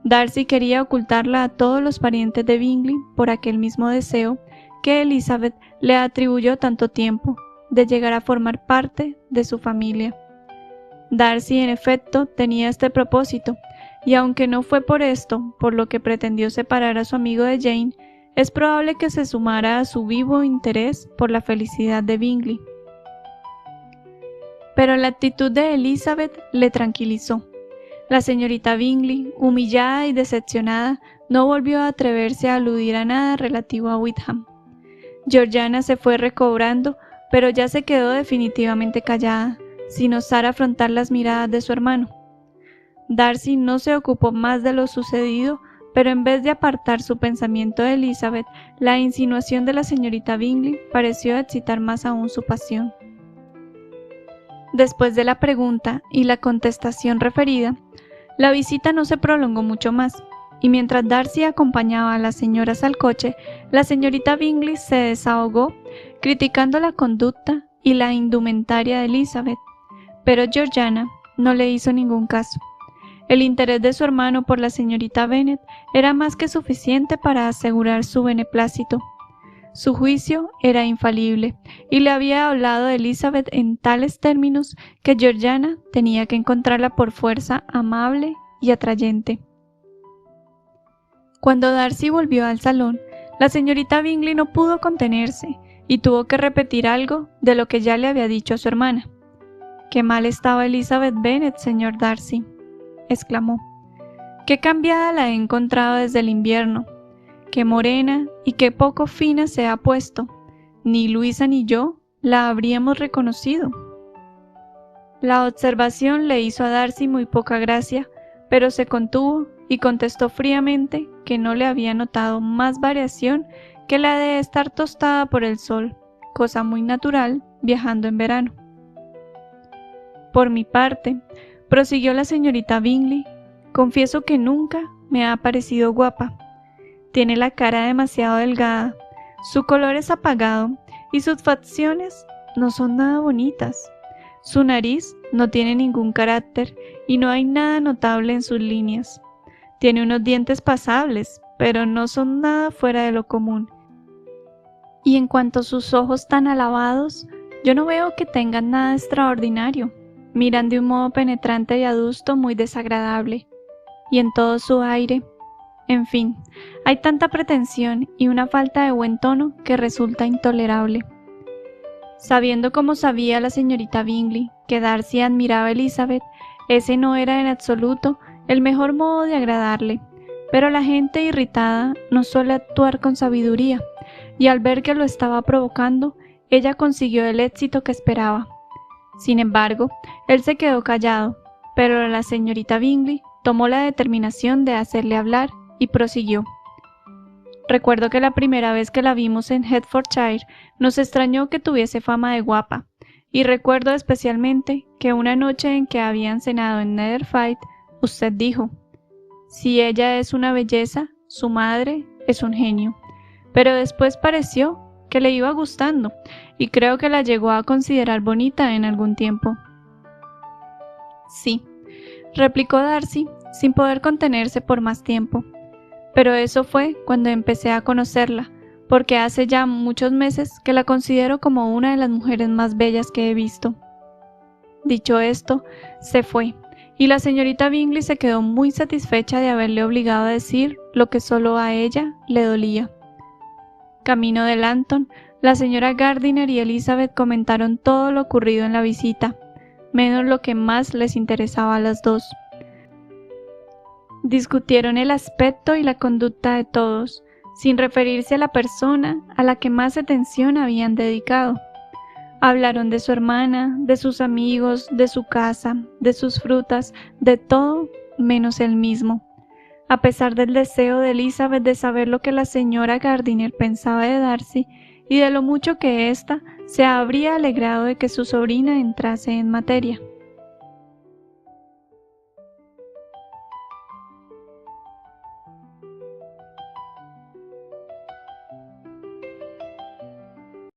Darcy quería ocultarla a todos los parientes de Bingley por aquel mismo deseo que Elizabeth le atribuyó tanto tiempo, de llegar a formar parte de su familia. Darcy, en efecto, tenía este propósito, y aunque no fue por esto por lo que pretendió separar a su amigo de Jane, es probable que se sumara a su vivo interés por la felicidad de Bingley. Pero la actitud de Elizabeth le tranquilizó. La señorita Bingley, humillada y decepcionada, no volvió a atreverse a aludir a nada relativo a Wickham. Georgiana se fue recobrando, pero ya se quedó definitivamente callada, sin osar afrontar las miradas de su hermano. Darcy no se ocupó más de lo sucedido, pero en vez de apartar su pensamiento de Elizabeth, la insinuación de la señorita Bingley pareció excitar más aún su pasión. Después de la pregunta y la contestación referida, la visita no se prolongó mucho más, y mientras Darcy acompañaba a las señoras al coche, la señorita Bingley se desahogó, criticando la conducta y la indumentaria de Elizabeth, pero Georgiana no le hizo ningún caso. El interés de su hermano por la señorita Bennet era más que suficiente para asegurar su beneplácito. Su juicio era infalible, y le había hablado de Elizabeth en tales términos que Georgiana tenía que encontrarla por fuerza amable y atrayente. Cuando Darcy volvió al salón, la señorita Bingley no pudo contenerse y tuvo que repetir algo de lo que ya le había dicho a su hermana. «Qué mal estaba Elizabeth Bennet, señor Darcy», exclamó. «Qué cambiada la he encontrado desde el invierno. Qué morena y qué poco fina se ha puesto. Ni Luisa ni yo la habríamos reconocido». La observación le hizo a Darcy muy poca gracia, pero se contuvo y contestó fríamente que no le había notado más variación que la de estar tostada por el sol, cosa muy natural viajando en verano. «Por mi parte», prosiguió la señorita Bingley, «confieso que nunca me ha parecido guapa. Tiene la cara demasiado delgada, su color es apagado y sus facciones no son nada bonitas. Su nariz no tiene ningún carácter y no hay nada notable en sus líneas. Tiene unos dientes pasables, pero no son nada fuera de lo común. Y en cuanto a sus ojos tan alabados, yo no veo que tengan nada extraordinario. Miran de un modo penetrante y adusto muy desagradable, y en todo su aire, en fin, hay tanta pretensión y una falta de buen tono que resulta intolerable». Sabiendo como sabía la señorita Bingley que Darcy admiraba a Elizabeth, ese no era en absoluto el mejor modo de agradarle, pero la gente irritada no suele actuar con sabiduría, y al ver que lo estaba provocando, ella consiguió el éxito que esperaba. Sin embargo, él se quedó callado, pero la señorita Bingley tomó la determinación de hacerle hablar y prosiguió. «Recuerdo que la primera vez que la vimos en Hertfordshire nos extrañó que tuviese fama de guapa, y recuerdo especialmente que una noche en que habían cenado en Netherfield, usted dijo: si ella es una belleza, su madre es un genio. Pero después pareció que le iba gustando, y creo que la llegó a considerar bonita en algún tiempo». «Sí», replicó Darcy, sin poder contenerse por más tiempo, «pero eso fue cuando empecé a conocerla, porque hace ya muchos meses que la considero como una de las mujeres más bellas que he visto». Dicho esto, se fue, y la señorita Bingley se quedó muy satisfecha de haberle obligado a decir lo que solo a ella le dolía. Camino de Lantern, la señora Gardiner y Elizabeth comentaron todo lo ocurrido en la visita, menos lo que más les interesaba a las dos. Discutieron el aspecto y la conducta de todos, sin referirse a la persona a la que más atención habían dedicado. Hablaron de su hermana, de sus amigos, de su casa, de sus frutas, de todo menos él mismo. A pesar del deseo de Elizabeth de saber lo que la señora Gardiner pensaba de Darcy, y de lo mucho que ésta se habría alegrado de que su sobrina entrase en materia.